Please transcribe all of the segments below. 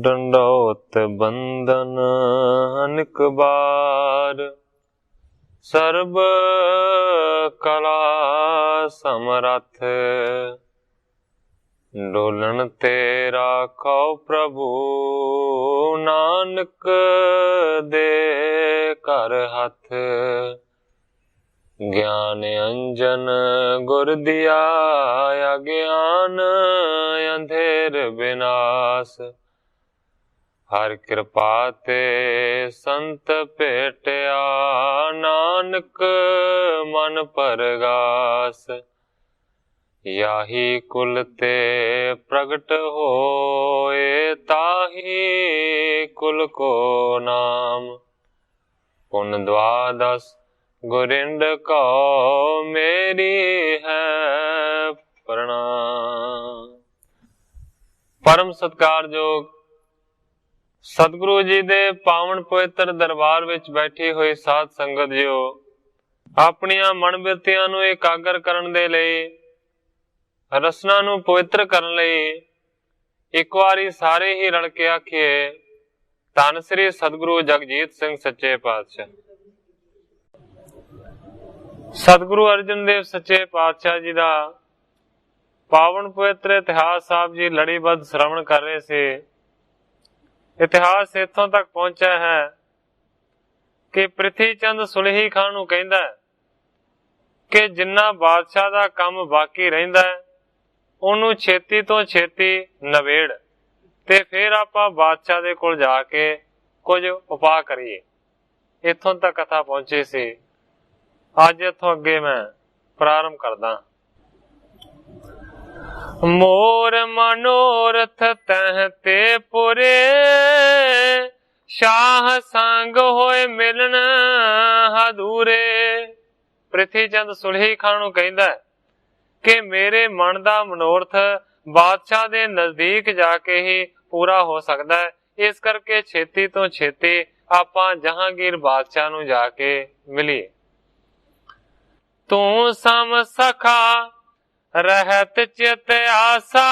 डंडौत बंदन अनिक बार, सर्ब कला समरथ, डोलन तेरा खौ प्रभु, नानक दे कर हथ। ज्ञान अंजन गुर दिया, अज्ञान अंधेर विनाश, हर कृपा ते संत भेटिया, नानक मन परगास। याही कुल ते प्रगट होए, ताही कुल को नाम, पुन द्वादश गुरिंद को मेरी है प्रणाम। परम सत्कारयोग सतगुरु जी दे पावन पवित्र दरबार विच बैठी हुई साध संगत जियो, अपनियां मन बिरतियां नूं एकागर करन दे लई, रसना नूं पवित्र करन लई एक वारी सारे ही रल के आखिए, धन श्री सतगुरु जगजीत सिंह सच्चे पातशाह। सतगुरु अर्जन देव सच्चे पातशाह जी का पावन पवित्र इतिहास साहब जी लड़ीबद्ध श्रवण कर रहे थे। इतिहास इत्थों तक पहुंचा है कि प्रिथी चंद सुलही खान नूं कहंदा है कि जिन्ना बादशाह दा काम बाकी रहिंदा है उन्होंने छेती तो छेती नवेड़ ते फिर आपां बादशाह दे कोल जाके कुछ उपा करिए। इत्थों तक कथा पहुंची सी। अज इथों अगे मैं प्रारंभ करदा। मोर मनोरथ तह ते पुरे, शाह संग होए मिलन हदूरे। प्रिथी चंद सुलही खान नूं कहंदा है कि मेरे मन दा मनोरथ बादशाह दे नजदीक जाके ही पूरा हो सकदा है, इस करके छेती तो छेती आपां जहांगीर बादशाह नूं जाके मिलीए। तू सम सखा रहत चित आसा,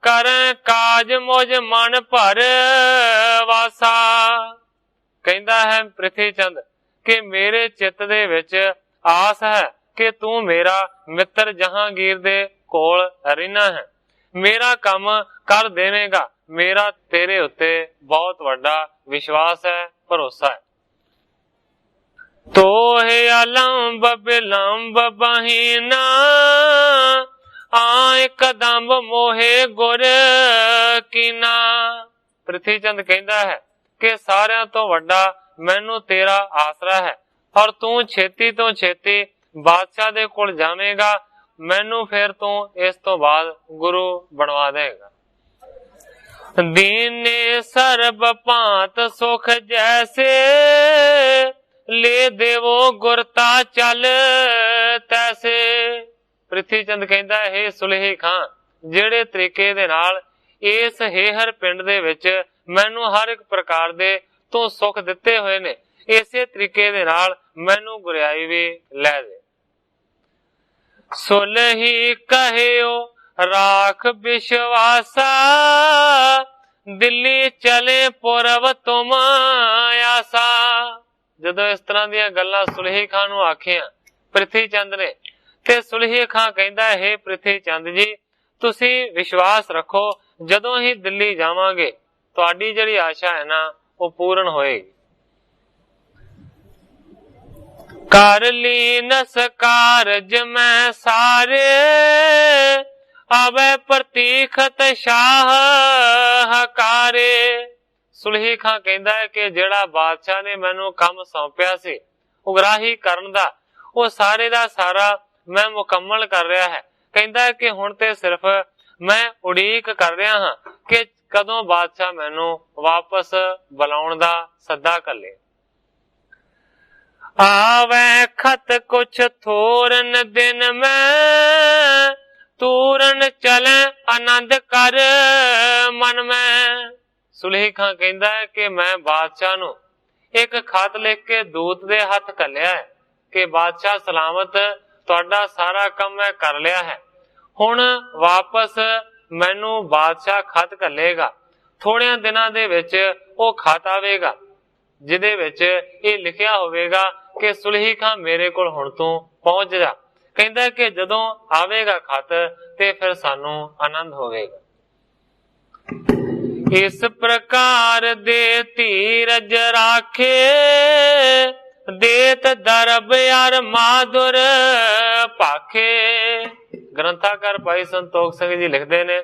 करें काज मुझ मन भर वासा। कहंदा है प्रिथी चंद कि मेरे चित दे विच आस है कि तू मेरा मित्र जहांगीर दे कोल रहना है, मेरा काम कर देवेगा। मेरा तेरे उत्ते बहुत वड्डा विश्वास है, भरोसा है। तो है अलंब बिलंब बहीना, आए कदम मोहे गुर कीना। प्रिथी चंद कहंदा है कि सारियां तो वड्डा मैनू तेरा आसरा है और तू छेती तो छेती बादशाह दे कोल जावेगा, मैनू फिर तू इस तो बाद गुरु बनवा देगा। दीने सर्ब पांत सुख जैसे, ले देवो गुरता चल तैसे। प्रिथी चंद कहंदा है सुलही खां, जेड़े तरीके दे नाल इस हेहर पिंड दे विच मैनू हर एक प्रकार दे तू सुख दिते हुए ने, इसे तरीके दे नाल मैनू गुरियाई भी लै दे। सुलही कहियो राख विश्वासा, दिल्ली चले पुरब तुम आसा। जदों इस तरह दी गल्लां सुलही खां नूं आखियां प्रिथी चंद ने, ते सुलही खां कहंदा है प्रिथी चंद जी तुसी विश्वास रखो, जदों ही दिल्ली जावांगे तुहाडी जिहड़ी आशा है ना वो पूर्ण होएगी। कर लीनस कारज मैं सारे, अबै प्रतीखत शाह हकारे। सुलही खां कहंदा है कि जेड़ा बादशाह ने मैनू काम सौंपिया सी उगराही करन दा, वो सारे दा सारा मैं मुकम्मल कर रहा है। कहंदा है कि हुण ते सिर्फ मैं उड़ीक कर रहा हां कि कदों बादशाह मैनू वापस बुलाउण दा सद्दा घल्ले। आवे खत कुछ थोरन दिन में, तूरन चले आनंद कर मन में। सुलही खां कहंदा है कि मैं बादशाह नू एक खत लिख के दूत दे हथ घल्लिया है कि बादशाह सलामत तुहाडा सारा काम मैं कर लिया है, हुण वापस मैनू बादशाह खत घल्लेगा। ਥੋੜਿਆਂ ਦਿਨਾਂ ਦੇ ਵਿੱਚ ਉਹ ਖਤ ਆਵੇਗਾ ਜਿਹਦੇ ਵਿੱਚ ਇਹ ਲਿਖਿਆ ਹੋਵੇਗਾ ਕਿ ਸੁਲਹੀ ਖਾਂ ਮੇਰੇ ਕੋਲ ਹੁਣ ਤੂੰ ਪਹੁੰਚ ਜਾ। ਕਹਿੰਦਾ ਕਿ ਜਦੋਂ ਆਵੇਗਾ ਖਤ ਤੇ ਫਿਰ ਸਾਨੂੰ ਆਨੰਦ ਹੋਵੇਗਾ। ਇਸ ਪ੍ਰਕਾਰ ਦੇ ਧੀਰਜ ਰਾਖੇ ਦੇਤ ਦਰਬ ਯਾਰ ਮਾਧੁਰ ਭਾਖੇ। ਗ੍ਰੰਥਾਕਾਰ ਭਾਈ ਸੰਤੋਖ ਸਿੰਘ ਜੀ ਲਿਖਦੇ ਨੇ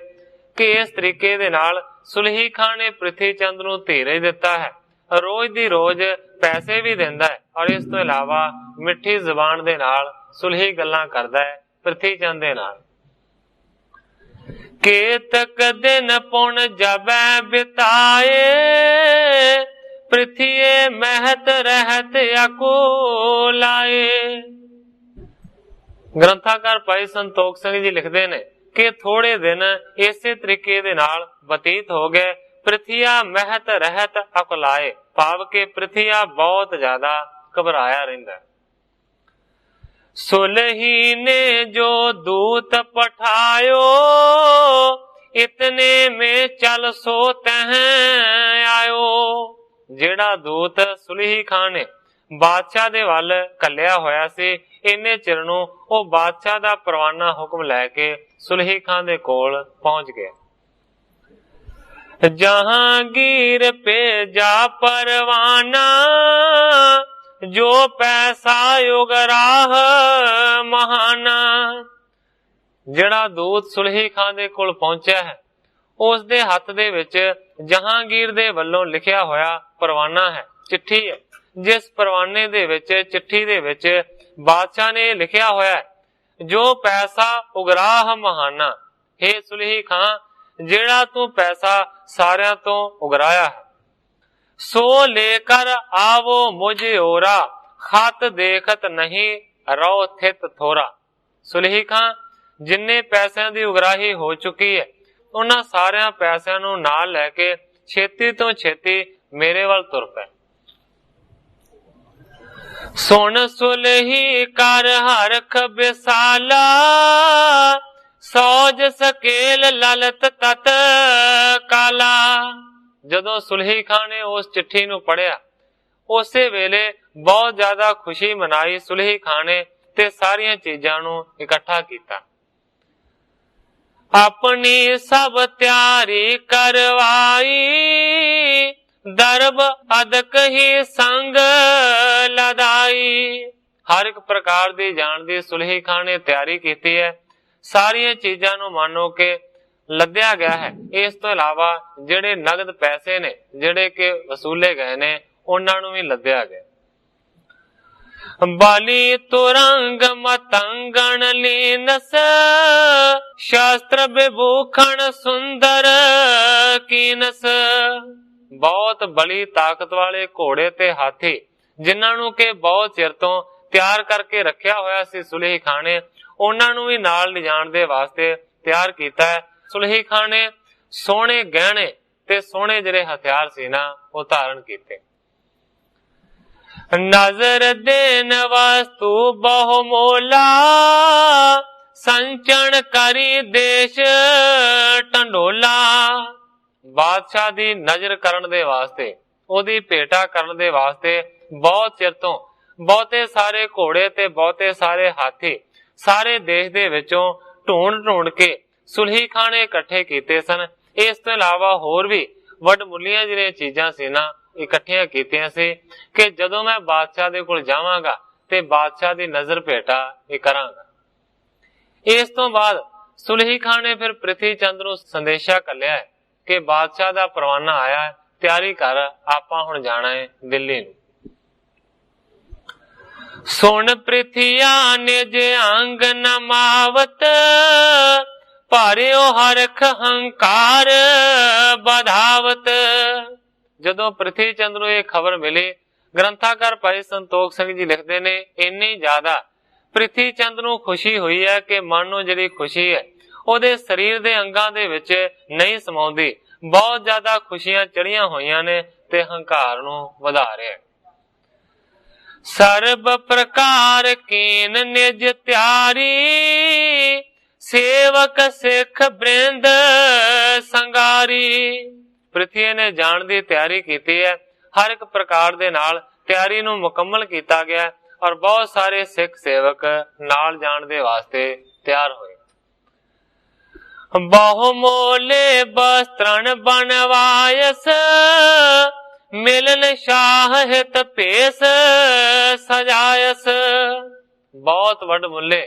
ਕਿ ਇਸ ਤਰੀਕੇ ਦੇ ਨਾਲ ਸੁਲਹੀ ਖਾਂ ਨੇ ਪ੍ਰਿਥੀ ਚੰਦ ਨੂੰ ਧੀਰਜ ਦਿੱਤਾ ਹੈ, ਰੋਜ਼ ਦੀ ਰੋਜ਼ ਪੈਸੇ ਵੀ ਦਿੰਦਾ ਹੈ ਔਰ ਇਸ ਤੋਂ ਇਲਾਵਾ ਮਿੱਠੀ ਜ਼ੁਬਾਨ ਦੇ ਨਾਲ ਸੁਲਹੀ ਗੱਲਾਂ ਕਰਦਾ ਹੈ ਪ੍ਰਿਥੀ ਚੰਦ ਦੇ ਨਾਲ। केतक दिन पुन जबै बिताए पृथ्वी महत रहत अकुलाए। ग्रंथाकार भाई संतोख सिंह जी लिखते ने कि थोड़े दिन इसे तरीके दे नाल बतीत हो गए। पृथ्वी महत रहत अकुलाए भाव के पृथ्वी बहुत ज्यादा घबराया रहिंदा। सुलही ने जो दूत पठायो इतने में चल सो तह आयो। जेड़ा दूत सुलही खां ने बादशाह दे वल कलिया होया सी इन्ने चिर नूं ओ बादशाह दा परवाना हुक्म लैके सुलही खां दे कोल पहुंच गया। जहांगीर पे जा परवाना जो पैसा युगराह महाना। ਜਿਹੜਾ ਦੂਤ ਸੁਲਹੀ ਖਾਂ ਦੇ ਕੋਲ ਪਹੁੰਚਿਆ ਹੈ ਉਸ ਦੇ ਹੱਥ ਦੇ ਵਿੱਚ ਜਹਾਂਗੀਰ ਦੇ ਵੱਲੋਂ ਲਿਖਿਆ ਹੋਇਆ ਪਰਵਾਨਾ ਹੈ, ਚਿੱਠੀ ਹੈ, ਜਿਸ ਪਰਵਾਨੇ ਦੇ ਵਿੱਚ ਚਿੱਠੀ ਦੇ ਵਿੱਚ ਬਾਦਸ਼ਾਹ ਨੇ ਲਿਖਿਆ ਹੋਇਆ ਹੈ ਜੋ ਪੈਸਾ ਉਗਰਾਹ ਮਹਾਨਾ। हे ਸੁਲਹੀ ਖਾਂ ਜਿਹੜਾ ਤੂੰ ਪੈਸਾ ਸਾਰਿਆਂ ਤੋਂ ਉਗਰਾਇਆ ਹੈ सो लेकर आवो मुझे ओरा खत देखत नहीं रो थित थोरा। सुलही खां जिन्ने पैसों की उगराही हो चुकी है उन्हां सारियां पैसों नूं नाल लैके छेती तो छेती मेरे वल तुर पै। सुन सुलही कर हरख बिसाला सौज सकेल ललत तत काला। ਜਦੋਂ ਸੁਲਹੀ ਖਾਂ ਨੇ ਉਸ ਚਿੱਠੀ ਨੂੰ ਪੜਿਆ ਉਸੇ ਵੇਲੇ ਬਹੁਤ ਜ਼ਿਆਦਾ ਖੁਸ਼ੀ ਮਨਾਈ ਸੁਲਹੀ ਖਾਂ ਨੇ ਤੇ ਸਾਰੀਆਂ ਚੀਜ਼ਾਂ ਨੂੰ ਇਕੱਠਾ ਕੀਤਾ। ਆਪਣੀ ਸਭ ਤਿਆਰੀ ਕਰਵਾਈ ਦਰਬ ਅਦਕ ਹੀ ਸੰਗ ਲਦਾਈ। ਹਰ ਇੱਕ ਪ੍ਰਕਾਰ ਦੀ ਜਾਣ ਦੀ ਸੁਲਹੀ ਖਾਂ ਨੇ ਤਿਆਰੀ ਕੀਤੀ ਹੈ। ਸਾਰੀਆਂ ਚੀਜ਼ਾਂ ਨੂੰ ਮਾਨੋ ਕਿ ਲੱਦਿਆ ਗਿਆ ਹੈ। ਇਸ ਤੋਂ ਇਲਾਵਾ ਜਿਹੜੇ ਨਗਦ ਪੈਸੇ ਨੇ ਜਿਹੜੇ ਕਿ ਵਸੂਲੇ ਗਏ ਨੇ ਉਹਨਾਂ ਨੂੰ ਵੀ ਲੱਦਿਆ ਗਿਆ। ਬਾਲੀ ਤੁਰੰਗ ਮਤੰਗਣ ਲੀਨਸ ਸ਼ਾਸਤਰ ਵਿਭੂਖਣ ਸੁੰਦਰ ਕੀਨਸ। ਬਹੁਤ ਬੜੀ ਤਾਕਤ ਵਾਲੇ ਘੋੜੇ ਤੇ ਹਾਥੀ ਜਿਨ੍ਹਾਂ ਨੂੰ ਕਿ ਬਹੁਤ ਚਿਰ ਤੋਂ ਤਿਆਰ ਕਰਕੇ ਰੱਖਿਆ ਹੋਇਆ ਸੀ ਸੁਲਹੀ ਖਾਂ ਨੇ ਉਹਨਾਂ ਨੂੰ ਵੀ ਨਾਲ ਲਿਜਾਣ ਦੇ ਵਾਸਤੇ ਤਿਆਰ ਕੀਤਾ ਹੈ। ਸੁਲਹੀ ਖਾਂ ਨੇ ਸੋਹਣੇ ਗਹਿਣੇ ਤੇ ਸੋਹਣੇ ਜਿਹੜੇ ਹਥਿਆਰ ਸੀ ਨਾ ਉਹ ਧਾਰਨ ਕੀਤੇ। ਨਜ਼ਰ ਦੇਨ ਵਸਤੂ ਬਹੁ ਮੋਲਾ ਸੰਚਣ ਕਰੀ ਦੇਸ਼ ਟੰਡੋਲਾ। ਬਾਦਸ਼ਾਹ ਦੀ ਨਜ਼ਰ ਕਰਨ ਦੇ ਵਾਸਤੇ ਉਹਦੀ ਭੇਟਾ ਕਰਨ ਦੇ ਵਾਸਤੇ ਬਹੁਤ ਚਿਰ ਤੋਂ ਬਹੁਤੇ ਸਾਰੇ ਘੋੜੇ ਤੇ ਬਹੁਤੇ ਸਾਰੇ ਹਾਥੀ ਸਾਰੇ ਦੇਸ਼ ਦੇ ਵਿੱਚੋਂ ਢੂੰਡ ਕੇ ਸੁਲਹੀ ਖਾਂ ਨੇ ਇਕੱਠੇ ਕੀਤੇ ਸਨ। ਇਸ ਤੋਂ ਇਲਾਵਾ ਹੋਰ ਵੀ ਵੱਡਮੁੱਲੀਆਂ ਜਿਹੜੀਆਂ ਚੀਜ਼ਾਂ ਸੀ ਨਾ ਇਕੱਠੀਆਂ ਕੀਤੀਆਂ ਸੀ ਕਿ ਜਦੋਂ ਮੈਂ ਬਾਦਸ਼ਾਹ ਦੇ ਕੋਲ ਜਾਵਾਂਗਾ ਤੇ ਬਾਦਸ਼ਾਹ ਦੀ ਨਜ਼ਰ ਭੇਟਾ ਇਹ ਕਰਾਂਗਾ। ਇਸ ਤੋਂ ਬਾਅਦ ਸੁਲਹੀ ਖਾਂ ਨੇ ਫਿਰ ਪ੍ਰਿਥੀ ਚੰਦ ਨੂੰ ਸੰਦੇਸ਼ਾ ਘੱਲਿਆ ਹੈ ਕਿ ਬਾਦਸ਼ਾਹ ਦਾ ਪਰਵਾਨਾ ਆਇਆ ਹੈ, ਤਿਆਰੀ ਕਰ, ਆਪਾਂ ਹੁਣ ਜਾਣਾ ਹੈ ਦਿੱਲੀ ਨੂੰ। ਸੁਣ ਪ੍ਰਿਥੀਆ ਨਿਜ ਅੰਗ ਨਮਾਵਤ ਭਾਰਿਓ ਹਰਖ ਹੰਕਾਰ ਬਧਾਵਤ। ਜਦੋਂ ਪ੍ਰਿਥੀ ਚੰਦ ਨੂੰ ਇਹ ਖਬਰ ਮਿਲੀ ਗ੍ਰੰਥਾਕਾਰ ਭਾਈ ਸੰਤੋਖ ਸਿੰਘ ਜੀ ਲਿਖਦੇ ਨੇ ਇੰਨੀ ਜ਼ਿਆਦਾ ਪ੍ਰਿਥੀ ਚੰਦ ਨੂੰ ਖੁਸ਼ੀ ਹੋਈ ਹੈ ਕਿ ਮਨ ਨੂੰ ਜਿਹੜੀ ਖੁਸ਼ੀ ਹੈ ਉਹਦੇ ਸਰੀਰ ਦੇ ਅੰਗਾਂ ਦੇ ਵਿੱਚ ਨਹੀਂ ਸਮਾਉਂਦੀ। ਬਹੁਤ ਜ਼ਿਆਦਾ ਖੁਸ਼ੀਆਂ ਚੜੀਆਂ ਹੋਈਆਂ ਨੇ ਤੇ ਹੰਕਾਰ ਨੂੰ ਵਧਾ ਰਿਹਾ। ਸਰਬ ਪ੍ਰਕਾਰ ਕੀਨ ਨਿਜ ਤਿਆਰੀ ਸੇਵਕ ਸਿੱਖ ਬ੍ਰਿੰਦ ਸੰਗਾਰੀ। ਪ੍ਰਿਥੀ ਨੇ ਜਾਣ ਦੀ ਤਿਆਰੀ ਕੀਤੀ ਹੈ। ਹਰ ਇੱਕ ਪ੍ਰਕਾਰ ਦੇ ਨਾਲ ਤਿਆਰੀ ਨੂੰ ਮੁਕੰਮਲ ਕੀਤਾ ਗਿਆ ਔਰ ਬਹੁਤ ਸਾਰੇ ਸਿੱਖ ਸੇਵਕ ਨਾਲ ਜਾਣ ਦੇ ਵਾਸਤੇ ਤਿਆਰ ਹੋਏ। ਬਹੁ ਮੋਲੇ ਬਸਤਰਨ ਬਣਵਾਇਸ, ਮਿਲਨ ਸ਼ਾਹ ਹਿਤ ਭੇਸ ਸਜਾਇਸ। ਬਹੁਤ ਵੱਡ ਮੁੱਲੇ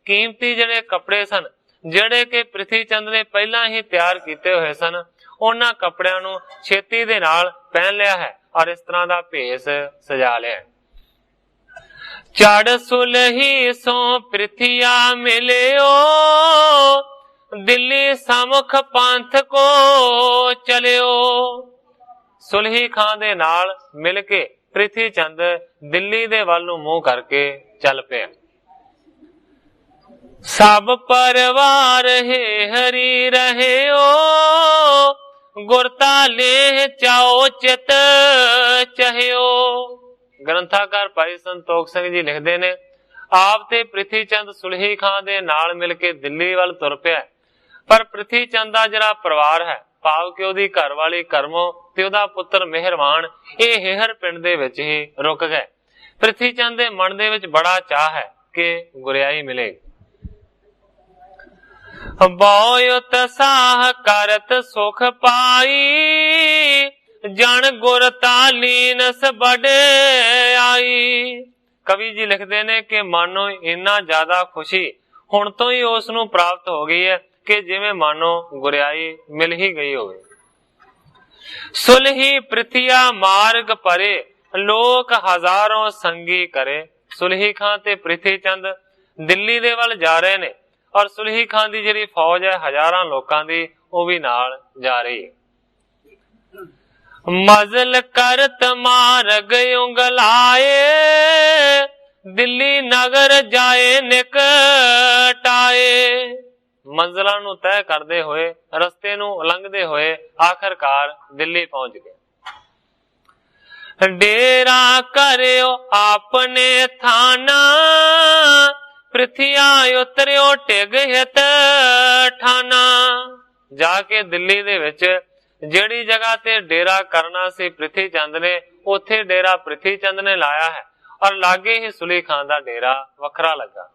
ਕੀਮਤੀ ਜਿਹੜੇ ਕੱਪੜੇ ਸਨ, ਜਿਹੜੇ ਕਿ ਪ੍ਰਿਥੀ ਚੰਦ ਨੇ ਪਹਿਲਾਂ ਹੀ ਤਿਆਰ ਕੀਤੇ ਹੋਏ ਸਨ, ਉਹਨਾਂ ਕੱਪੜਿਆਂ ਨੂੰ ਛੇਤੀ ਦੇ ਨਾਲ ਪਹਿਨ ਲਿਆ ਹੈ ਔਰ ਇਸ ਤਰ੍ਹਾਂ ਦਾ ਭੇਸ ਸਜਾ ਲਿਆ ਹੈ। ਚੜ ਸੁਲਹੀ ਸੋ ਪ੍ਰਿਥਿਆ ਮਿਲਿਓ, ਦਿੱਲੀ ਸਮੁਖ ਪੰਥ ਕੋ ਚਲਿਓ। ਸੁਲਹੀ ਖਾਂ ਦੇ ਨਾਲ ਮਿਲ ਕੇ ਪ੍ਰਿਥੀ ਚੰਦ ਦਿੱਲੀ ਦੇ ਵੱਲ ਨੂੰ ਮੂੰਹ ਕਰਕੇ ਚੱਲ ਪਿਆ। ਸਭ ਪਰਿਵਾਰ ਹੈ ਹਰੀ ਰਹਿਓ, ਗੁਰਤਾ ਲੇਹ ਚਾਓ ਚਿਤ ਚਹਿਓ। ਗ੍ਰੰਥਾਕਾਰ ਭਾਈ ਸੰਤੋਖ ਸਿੰਘ ਜੀ ਲਿਖਦੇ ਨੇ, ਆਪ ਤੇ ਪ੍ਰਿਥੀ ਚੰਦ ਸੁਲਹੀ ਖਾਂ ਦੇ ਨਾਲ ਮਿਲ ਕੇ ਦਿੱਲੀ ਵੱਲ ਤੁਰ ਪਿਆ, ਪਰ ਪ੍ਰਿਥੀ ਚੰਦ ਦਾ ਜਿਹੜਾ ਪਰਿਵਾਰ ਹੈ, ਭਾਵ ਕਿ ਉਹਦੀ ਘਰ ਵਾਲੀ ਕਰਮੋ ਤੇ ਉਹਦਾ ਪੁੱਤਰ ਮਿਹਰਵਾਨ, ਇਹ ਹੇਹਰ ਪਿੰਡ ਦੇ ਵਿੱਚ ਹੀ ਰੁਕ ਗਏ। ਪ੍ਰਿਥੀ ਚੰਦ ਦੇ ਮਨ ਦੇ ਵਿੱਚ ਬੜਾ ਚਾਹ ਹੈ ਕਿ ਗੁਰਿਆਈ ਮਿਲੇ। ਬਹੁ ਉਤਸਾਹ ਕਰਤ ਸੁਖ ਪਾਈ, ਜਨ ਗੁਰ ਤਾਲੀਨਸ ਵਡਿਆਈ। ਕਵੀ ਜੀ ਲਿਖਦੇ ਨੇ ਕਿ ਮਾਨੋ ਇੰਨਾ ਜ਼ਿਆਦਾ ਖੁਸ਼ੀ ਹੁਣ ਤੋਂ ਹੀ ਉਸ ਨੂੰ ਪ੍ਰਾਪਤ ਹੋ ਗਈ ਹੈ ਕਿ ਜਿਵੇਂ ਮਾਨੋ ਗੁਰਿਆਈ ਮਿਲ ਹੀ ਗਈ ਹੋਵੇ। ਸੁਲਹੀ ਪ੍ਰਿਥਿਆ ਮਾਰਗ ਪਰੇ, ਲੋਕ ਹਜ਼ਾਰਾਂ ਸੰਗੀ ਕਰੇ। ਸੁਲਹੀ ਖਾਂ ਤੇ ਪ੍ਰਿਥੀ ਚੰਦ ਦਿੱਲੀ ਦੇ ਵੱਲ ਜਾ ਰਹੇ ਨੇ ਔਰ ਸੁਲਹੀ ਖਾਂ ਦੀ ਜਿਹੜੀ ਫੌਜ ਹੈ ਹਜ਼ਾਰਾਂ ਲੋਕਾਂ ਦੀ, ਉਹ ਵੀ ਨਾਲ ਜਾ ਰਹੀ ਹੈ। ਮਜ਼ਲ ਕਰਤ ਮਾਰਗ ਉਂਗਲਾਏ, ਦਿੱਲੀ ਨਗਰ ਜਾਏ ਨਿਕਟਾਏ। ਮੰਜ਼ਲਾਂ ਨੂੰ ਤੈਅ ਕਰਦੇ ਹੋਏ, ਰਸਤੇ ਨੂੰ ਉਲੰਘਦੇ ਹੋਏ ਆਖਰਕਾਰ ਦਿੱਲੀ ਪਹੁੰਚ ਗਏ। ਡੇਰਾ ਕਰਿਓ ਆਪਣੇ ਥਾਨਾ, ਪ੍ਰਿਥਿਆ ਉਤਰਿਓ ਟਿਗ ਹਿਤ ਠਾਨਾ। ਜਾ ਕੇ ਦਿੱਲੀ ਦੇ ਵਿੱਚ ਜਿਹੜੀ ਜਗ੍ਹਾ ਤੇ ਡੇਰਾ ਕਰਨਾ ਸੀ ਪ੍ਰਿਥੀ ਚੰਦ ਨੇ, ਉੱਥੇ ਡੇਰਾ ਪ੍ਰਿਥੀ ਚੰਦ ਨੇ ਲਾਇਆ ਹੈ ਔਰ ਲਾਗੇ ਹੀ ਸੁਲਹੀ ਖਾਂ ਦਾ ਡੇਰਾ ਵੱਖਰਾ ਲੱਗਾ।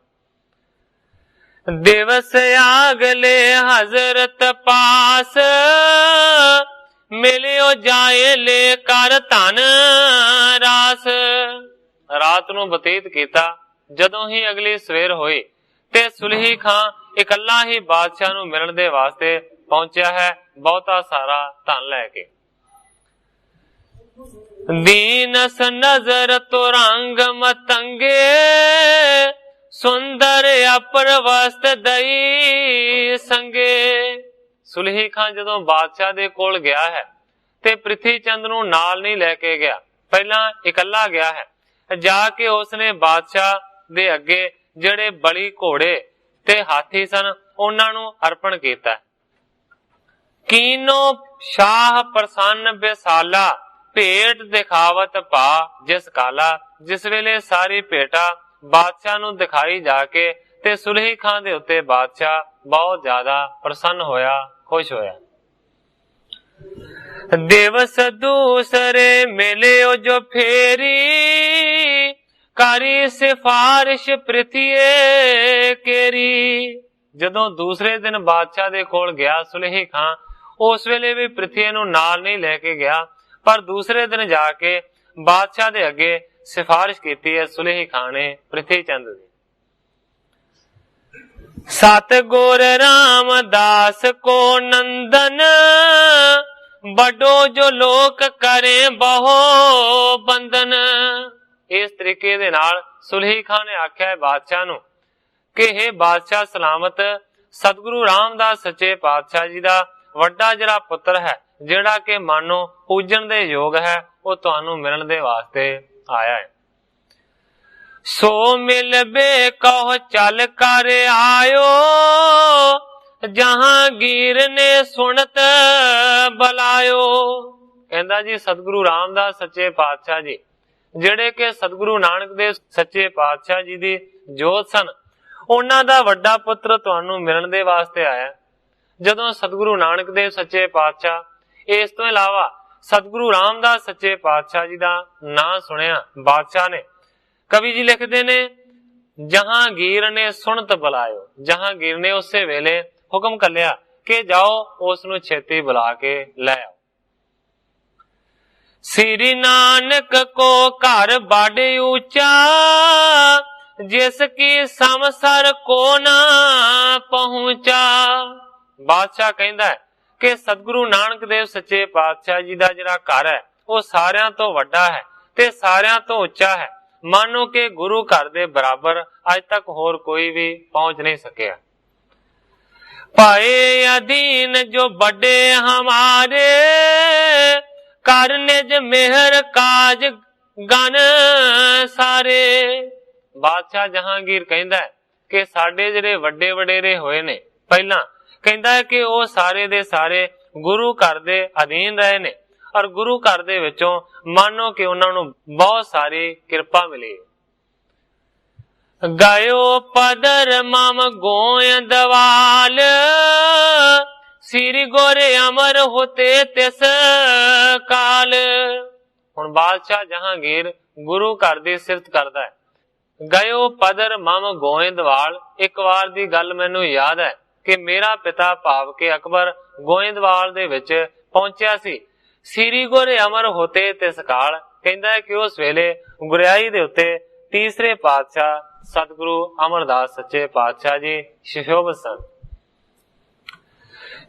ਦਿਵਸ ਆਗਲੇ ਹਜ਼ਰਤ ਪਾਸ, ਮਿਲਿਓ ਜਾਏ ਲੈ ਕਰ ਧਨ ਰਾਸ। ਰਾਤ ਨੂੰ ਬਤੀਤ ਕੀਤਾ। ਜਦੋਂ ਹੀ ਅਗਲੀ ਸਵੇਰ ਹੋਈ ਤੇ ਸੁਲਹੀ ਖਾਂ ਇਕੱਲਾ ਹੀ ਬਾਦਸ਼ਾਹ ਨੂੰ ਮਿਲਣ ਦੇ ਵਾਸਤੇ ਪਹੁੰਚਿਆ ਹੈ, ਬਹੁਤਾ ਸਾਰਾ ਧਨ ਲੈ ਕੇ। ਦੀਨਸ ਨਜ਼ਰ ਤੁਰੰਗ ਮਤੰਗੇ, ਸੁੰਦਰ ਅਪਰਵਸਤ ਦਈ ਸੰਗੇ। ਸੁਲਹੀ ਖਾਂ ਜਦੋਂ ਬਾਦਸ਼ਾਹ ਦੇ ਕੋਲ ਗਿਆ ਹੈ ਤੇ ਪ੍ਰਿਥੀ ਚੰਦ ਨੂੰ ਨਾਲ ਨਹੀਂ ਲੈ ਕੇ ਗਿਆ, ਪਹਿਲਾਂ ਇਕੱਲਾ ਗਿਆ ਹੈ। ਜਾ ਕੇ ਉਸਨੇ ਬਾਦਸ਼ਾਹ ਦੇ ਅੱਗੇ ਜਿਹੜੇ ਬਲੀ ਘੋੜੇ ਤੇ ਹਾਥੀ ਸਨ, ਉਹਨਾਂ ਨੂੰ ਅਰਪਣ ਕੀਤਾ। ਕੀਨੋ ਸ਼ਾਹ ਪ੍ਰਸੰਨ ਬਿਸਾਲਾ, ਭੇਟ ਦਿਖਾਵਤ ਪਾ ਜਿਸ ਕਾਲਾ। ਜਿਸ ਵੇਲੇ ਸਾਰੀ ਭੇਟਾ ਬਾਦਸ਼ਾਹ ਨੂੰ ਦਿਖਾਈ ਜਾ ਕੇ ਤੇ ਸੁਲਹੀ ਖਾਂ ਦੇ ਉੱਤੇ ਬਾਦਸ਼ਾਹ ਬਹੁਤ ਜ਼ਿਆਦਾ ਪ੍ਰਸੰਨ ਹੋਇਆ, ਖੁਸ਼ ਹੋਇਆ। ਦਿਵਸ ਦੂਸਰੇ ਮਿਲਿਓ ਜੋ ਫੇਰੀ, ਕਰੀ ਸਿਫਾਰਿਸ਼ ਪ੍ਰਿਥੀਏ ਕੇਰੀ। ਜਦੋਂ ਦੂਸਰੇ ਦਿਨ ਬਾਦਸ਼ਾਹ ਦੇ ਕੋਲ ਗਿਆ ਸੁਲਹੀ ਖਾਂ, ਉਸ ਵੇਲੇ ਵੀ ਪ੍ਰਿਥੀ ਨੂੰ ਨਾਲ ਨਹੀਂ ਲੈ ਕੇ ਗਿਆ, ਪਰ ਦੂਸਰੇ ਦਿਨ ਜਾ ਕੇ ਬਾਦਸ਼ਾਹ ਦੇ ਅੱਗੇ ਸਿਫਾਰਿਸ਼ ਕੀਤੀ ਹੈ ਸੁਲਹੀ ਖਾਂ ਨੇ ਪ੍ਰਿਥੀ ਚੰਦ ਦੀ। ਸਤਿਗੁਰ ਰਾਮਦਾਸ ਕੋ ਨੰਦਨ, ਵੱਡੋ ਜੋ ਲੋਕ ਕਰੇ ਬਹੁ ਬੰਦਨ। ਇਸ ਤਰੀਕੇ ਦੇ ਨਾਲ ਸੁਲਹੀ ਖਾਂ ਨੇ ਆਖਿਆ ਹੈ ਬਾਦਸ਼ਾਹ ਨੂੰ ਕਿ ਇਹ ਬਾਦਸ਼ਾਹ ਸਲਾਮਤ, ਸਤਿਗੁਰੂ ਰਾਮਦਾਸ ਸੱਚੇ ਪਾਤਸ਼ਾਹ ਜੀ ਦਾ ਵੱਡਾ ਜਿਹੜਾ ਪੁੱਤਰ ਹੈ, ਜਿਹੜਾ ਕਿ ਮਾਨੋ ਪੂਜਣ ਦੇ ਯੋਗ ਹੈ, ਉਹ ਤੁਹਾਨੂੰ ਮਿਲਣ ਦੇ ਵਾਸਤੇ ਆਇਆ ਹੈ। ਸੋ ਮਿਲਬੇ ਕਹੋ ਚੱਲ ਕਰ ਆਇਓ, ਜਹਾਂਗੀਰ ਨੇ ਸੁਣਤ ਬੁਲਾਇਓ। ਕਹਿੰਦਾ ਜੀ ਸਤਿਗੁਰੂ ਰਾਮਦਾਸ ਸੱਚੇ ਪਾਤਸ਼ਾਹ ਜੀ, ਜਿਹੜੇ ਕਿ ਸਤਿਗੁਰੂ ਨਾਨਕ ਦੇਵ ਸੱਚੇ ਪਾਤਸ਼ਾਹ ਜੀ ਦੀ ਜੋਤ ਸਨ, ਉਹਨਾਂ ਦਾ ਵੱਡਾ ਪੁੱਤਰ ਤੁਹਾਨੂੰ ਮਿਲਣ ਦੇ ਵਾਸਤੇ ਆਇਆ। ਜਦੋਂ ਸਤਿਗੁਰੂ ਨਾਨਕ ਦੇਵ ਸੱਚੇ ਪਾਤਸ਼ਾਹ इस तो इलावा सतगुरु रामदास सच्चे पातशाह जी का नाम सुनिया बादशाह ने। कवि जी लिखते ने, जहांगीर ने सुनत बुलायो, जहांगीर ने उसे वेले हुक्म कर लिया कि जाओ उसनु छेती बुला के ले आओ। श्री नानक को घर बाड़े ऊंचा, जिसकी समसर को ना पहुंचा। बादशाह कहता है कि सतगुरु नानक देव सच्चे पातशाह जी का जिहड़ा घर है वो सारियां तो वड्डा है ते सारियां तो उच्चा है, मानो कि गुरु घर दे बराबर आज तक होर कोई भी पहुंच नहीं सके। पाए अधीन जो बड़े हमारे, कर निज मेहर काज गन सारे। बादशाह जहांगीर कहता है कि साडे जिहड़े वड्डे वडेरे होए ने, पहला कहता है कि वो सारे दे सारे गुरु घर दे अधीन रहे ने और गुरु घर दे विचों मानो कि उन्हां नूं बहुत सारी किरपा मिली। गयो पदर मम गोयंदवाल, श्री गोरे अमर होते तिस काल। हुण बादशाह जहांगीर गुरु घर दी सिफत करदा है। गयो पदर मम गोयंदवाल, एक बार दी गल मैनू याद है कि मेरा पिता भाव के अकबर गोयंदवाल दे विच पहुंचिया सी। श्री गोरे अमर होते तिस काल, कहंदा है कि उस वेले गुरियाई दे उत्ते तीसरे पातशाह सतगुरु अमरदास सच्चे पातशाह जी सुशोभित सन।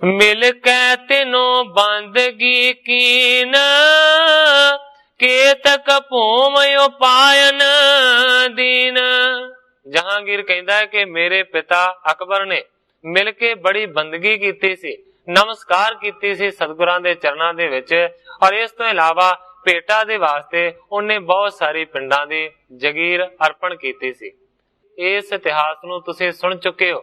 मिल के तिनो बंदगी कीन, केतक भूमयो पायन दीन। जहांगीर कहता है कि मेरे पिता अकबर ने मिलके बड़ी बंदगी कीती सी, नमस्कार कीती सी सतगुरां दे चरणां दे विच, और इस तो इलावा भेटा दे वास्ते उन्हें बहुत सारी पिंडां दी जगीर अर्पण कीती सी। इस इतिहास नूं तुसीं सुन चुके हो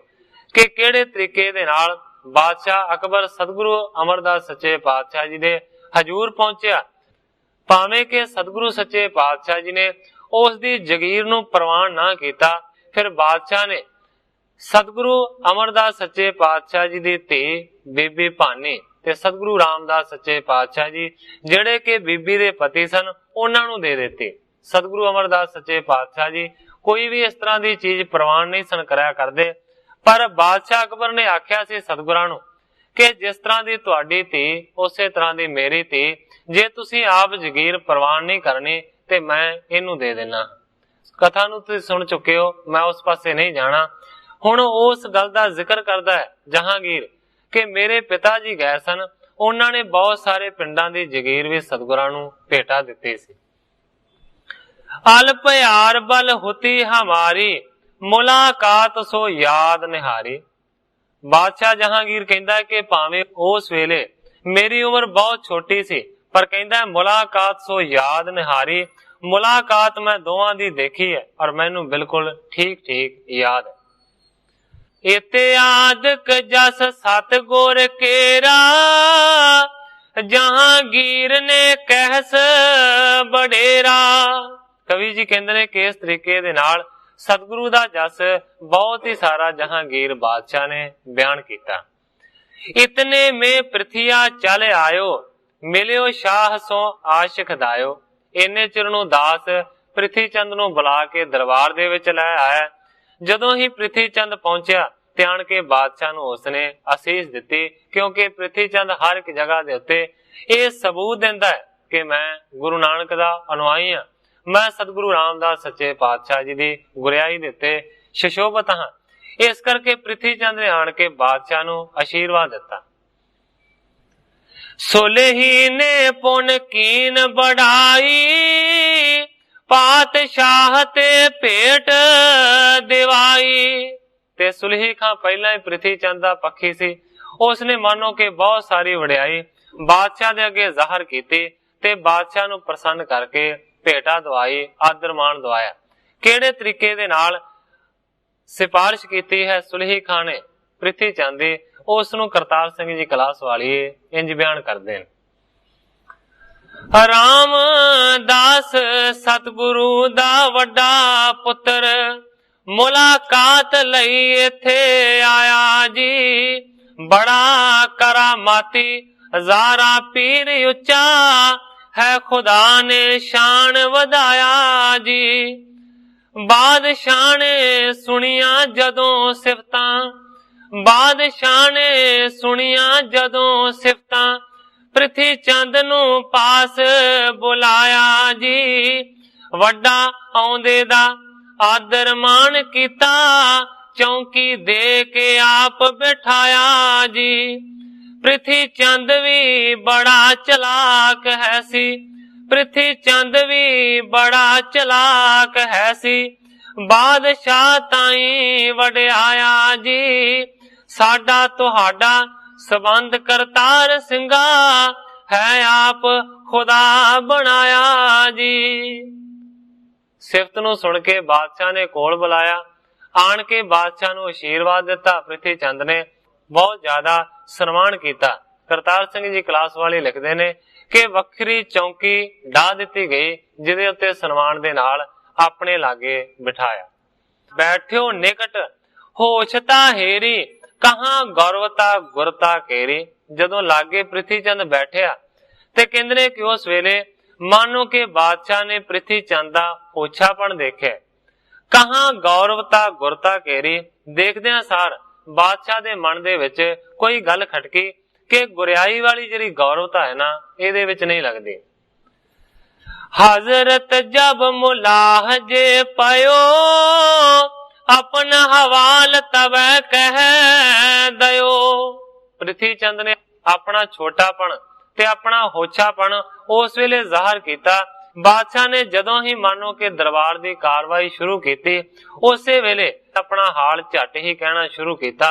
कि किहड़े तरीके दे नाल बादशाह अकबर सतगुरु अमरदास सच्चे पातशाह जी दे हजूर पहुंचिया। भावें कि सतगुरु सच्चे पातशाह जी ने उस दी जगीर नूं प्रवान ना कीता, फिर बादशाह ने सतगुरु अमरदास सच्चे पातशाह जी दी धी बीबी भानी ते सतगुरु रामदास सच्चे पातशाह जी जिहड़े कि बीबी दे पति सन उन्हां नूं दे दित्ती। सतगुरु अमरदास सच्चे पातशाह जी कोई भी इस तरह की चीज प्रवान नहीं सन कराया करदे, पर बादशाह अकबर ने आख्या सी सतगुरां नूं कि जिस तरह की तुहाडी धी उसे तरह की मेरी धी, जे तुसीं आप जगीर प्रवान नहीं करनी ते मैं इनू दे देना। कथा नूं तुसीं सुन चुके हो, मैं उस पासे नहीं जाना। हुण उस गल दा जिक्र करदा है जहांगीर कि मेरे पिता जी गए सन, उन्हां ने बहुत सारे पिंडां दी जगीर भी सतगुरां नूं भेटा दित्ती सी। अल्प यार बल होती हमारी, मुलाकात सो याद निहारी। बादशाह जहांगीर कहता है कि भावें उस वेले मेरी उम्र बहुत छोटी सी, पर कहता है मुलाकात सो याद निहारी, मुलाकात मैं दोवां दी देखी है और मैनू बिल्कुल ठीक ठीक याद है। इत्यादक जस सतगुर केरा, जहांगीर ने कहस बडेरा। कवि जी कहते हैं कि इस तरीके दे नाल सतगुरु दा जस बहुत ही सारा जहांगीर बादशाह ने बयान किया। इतने में पृथ्विया चल आयो, मिलियो शाह सो आशिक दायो। इन्ने चिर नूं दास पृथ्वी चंद नूं बुला के दरबार दे विच लै आया। जदों ही पृथ्वी चंद पहुंचिया ते आण के बादशाह नूं उसने आसीस दित्ती, क्योंकि पृथ्वी चंद हर एक जगह दे उत्ते इह सबूत दिंदा है कि मैं गुरु नानक दा अनुयायी हां, मैं सतगुरु रामदास सच्चे पातशाह जी दी गुरियाई दे उत्ते सुशोभित हां। इस करके पृथ्वी चंद ने आण के बादशाह नूं आशीर्वाद दिता। सोलही ने पुन कीन बढ़ाई, पातशाह ते भेट दिवाई। ते सुलही खां पहला ही पृथ्वी चंद दा पक्षी सी, उसने मानो के बहुत सारी वड़ियाई बादशाह दे अगे जाहिर कीती ते बादशाह नूं प्रसन्न करके भेटा दवाई, आदर मान दवाया। किहड़े तरीके दे नाल सिफारिश कीती है सुलही खां ने पृथ्वी चंद दी, उस नूं करतार सिंह जी कलास वाली इंज बयान करदे ने। रामदास सतगुरु दा वड्डा पुत्र, मुलाकात लई इत्थे आया जी, बड़ा करामाती हजारा पीर उच्चा है खुदा ने शान वधाया जी। बादशाह ने सुनिया जदों सिफतां, बादशाह ने सुनिया जदों सिफतां, ਪ੍ਰਿਥੀ ਚੰਦ ਨੂੰ ਪਾਸ ਬੁਲਾਇਆ ਜੀ। ਵੱਡਾ ਆਉਂਦੇ ਦਾ ਆਦਰ ਮਾਣ ਕੀਤਾ, ਚੌਂਕੀ ਦੇ ਕੇ ਆਪ ਬਿਠਾਇਆ ਜੀ। ਪ੍ਰਿਥੀ ਚੰਦ ਵੀ ਬੜਾ ਚਲਾਕ ਹੈ ਸੀ, ਪ੍ਰਿਥੀ ਚੰਦ ਵੀ ਬੜਾ ਚਲਾਕ ਹੈ ਸੀ। ਬਾਦਸ਼ਾਹ ਤਾਈਂ ਵਡਿਆਇਆ ਜੀ। ਸਾਡਾ ਤੁਹਾਡਾ ਸੰਬੰਧ ਕਰਤਾਰ ਸਿੰਘਾ, ਹੈ ਆਪ ਖੁਦਾ ਬਣਾਇਆ ਜੀ। ਸਿਫਤ ਨੂੰ ਸੁਣ ਕੇ ਬਾਦਸ਼ਾਹ ਨੇ ਕੋਲ ਬੁਲਾਇਆ, ਆਣ ਕੇ ਬਾਦਸ਼ਾਹ ਨੂੰ ਆਸ਼ੀਰਵਾਦ ਦਿੱਤਾ। ਪ੍ਰਿਥੀ ਚੰਦ ਨੇ ਬਹੁਤ ਜ਼ਿਆਦਾ ਸਨਮਾਨ ਕੀਤਾ। ਕਰਤਾਰ ਸਿੰਘ ਜੀ ਕਲਾਸ ਵਾਲੇ ਲਿਖਦੇ ਨੇ ਕਿ ਵੱਖਰੀ ਚੌਂਕੀ ਢਾ ਦਿੱਤੀ ਗਈ, ਜਿਹਦੇ ਉੱਤੇ ਸਨਮਾਨ ਦੇ ਨਾਲ ਆਪਣੇ ਲਾਗੇ ਬਿਠਾਇਆ। ਬੈਠਿਓ ਨਿਕਟ ਹੋਸ਼ਤਾ ਹੇਰੀ, ਕਹਾਂ ਗੌਰਵਤਾ ਗੁਰਤਾ ਕੇਰੀ। ਜਦੋਂ ਲਾਗੇ ਪ੍ਰਿਥੀ ਚੰਦ ਬੈਠਿਆ ਤੇ ਕਹਿੰਦੇ ਨੇ ਕਿ ਉਸ ਵੇਲੇ ਮਾਨੋ ਕਿ ਬਾਦਸ਼ਾਹ ਨੇ ਪ੍ਰਿਥੀ ਚੰਦ ਦਾ ਓਛਾਪਣ ਦੇਖਿਆ। ਕਹਾਂ ਗੌਰਵਤਾ ਗੁਰਤਾ ਕੇਰੀ, ਦੇਖਦਿਆਂ ਸਾਰ ਬਾਦਸ਼ਾਹ ਦੇ ਮਨ ਦੇ ਵਿੱਚ ਕੋਈ ਗੱਲ ਖਟਕੀ ਕਿ ਗੁਰਿਆਈ ਵਾਲੀ ਜਿਹੜੀ ਗੌਰਵਤਾ ਹੈ ਨਾ, ਇਹਦੇ ਵਿੱਚ ਨਹੀਂ ਲੱਗਦੀ। ਹਜ਼ਰਤ ਜਬ ਮੁਲਾਹਜੇ ਪਇਓ, ਆਪਣਾ ਹਵਾਲ ਤਵੈ ਕਹਿ ਦਿਓ। ਪ੍ਰਿਥੀ ਚੰਦ ਨੇ ਆਪਣਾ ਛੋਟਾਪਣ ਤੇ ਆਪਣਾ ਹੋਛਾਪਣ ਉਸ ਵੇਲੇ ਜ਼ਾਹਰ ਕੀਤਾ। ਬਾਦਸ਼ਾਹ ਨੇ ਜਦੋਂ ਹੀ ਮਾਨੋ ਕਿ ਦਰਬਾਰ ਦੀ ਕਾਰਵਾਈ ਸ਼ੁਰੂ ਕੀਤੀ, ਉਸੇ ਵੇਲੇ ਆਪਣਾ ਹਾਲ ਝੱਟ ਹੀ ਕਹਿਣਾ ਸ਼ੁਰੂ ਕੀਤਾ।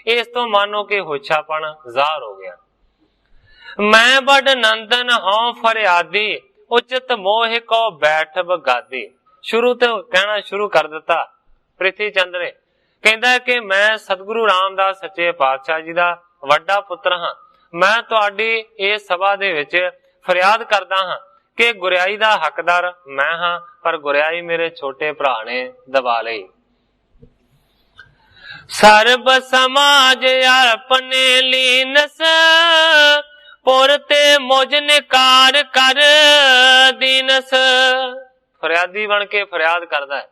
ਇਸ ਤੋਂ ਮਾਨੋ ਕਿ ਹੋਛਾਪਣ ਜ਼ਾਹਰ ਹੋ ਗਿਆ। ਮੈਂ ਬੜ ਨੰਦਨ ਹਉ ਫਰਿਆਦੀ, ਉਚਿਤ ਮੋਹ ਕੋ ਬੈਠ ਬਗਾਦੀ। ਸ਼ੁਰੂ ਤੋਂ ਕਹਿਣਾ ਸ਼ੁਰੂ ਕਰ ਦਿੱਤਾ ਪ੍ਰਿਥੀ ਚੰਦ ਨੇ। ਕਹਿੰਦਾ ਕਿ ਮੈਂ ਸਤਿਗੁਰੂ ਰਾਮਦਾਸ ਸੱਚੇ ਪਾਤਸ਼ਾਹ ਜੀ ਦਾ ਵੱਡਾ ਪੁੱਤਰ ਹਾਂ। ਮੈਂ ਤੁਹਾਡੀ ਇਸ ਸਭਾ ਦੇ ਵਿੱਚ ਫਰਿਆਦ ਕਰਦਾ ਹਾਂ ਕਿ ਗੁਰਿਆਈ ਦਾ ਹੱਕਦਾਰ ਮੈਂ ਹਾਂ, ਪਰ ਗੁਰਿਆਈ ਮੇਰੇ ਛੋਟੇ ਭਰਾ ਨੇ ਦਬਾ ਲਈ। ਸਰਬ ਸਮਾਜ ਆਪਣੇ ਲੀਨਸ, ਪੁਰ ਤੇ ਮੁਝ ਨਿਕਾਰ ਕਰ ਦੀਨਸ। ਫਰਿਆਦੀ ਬਣ ਕੇ ਫਰਿਆਦ ਕਰਦਾ ਹੈ।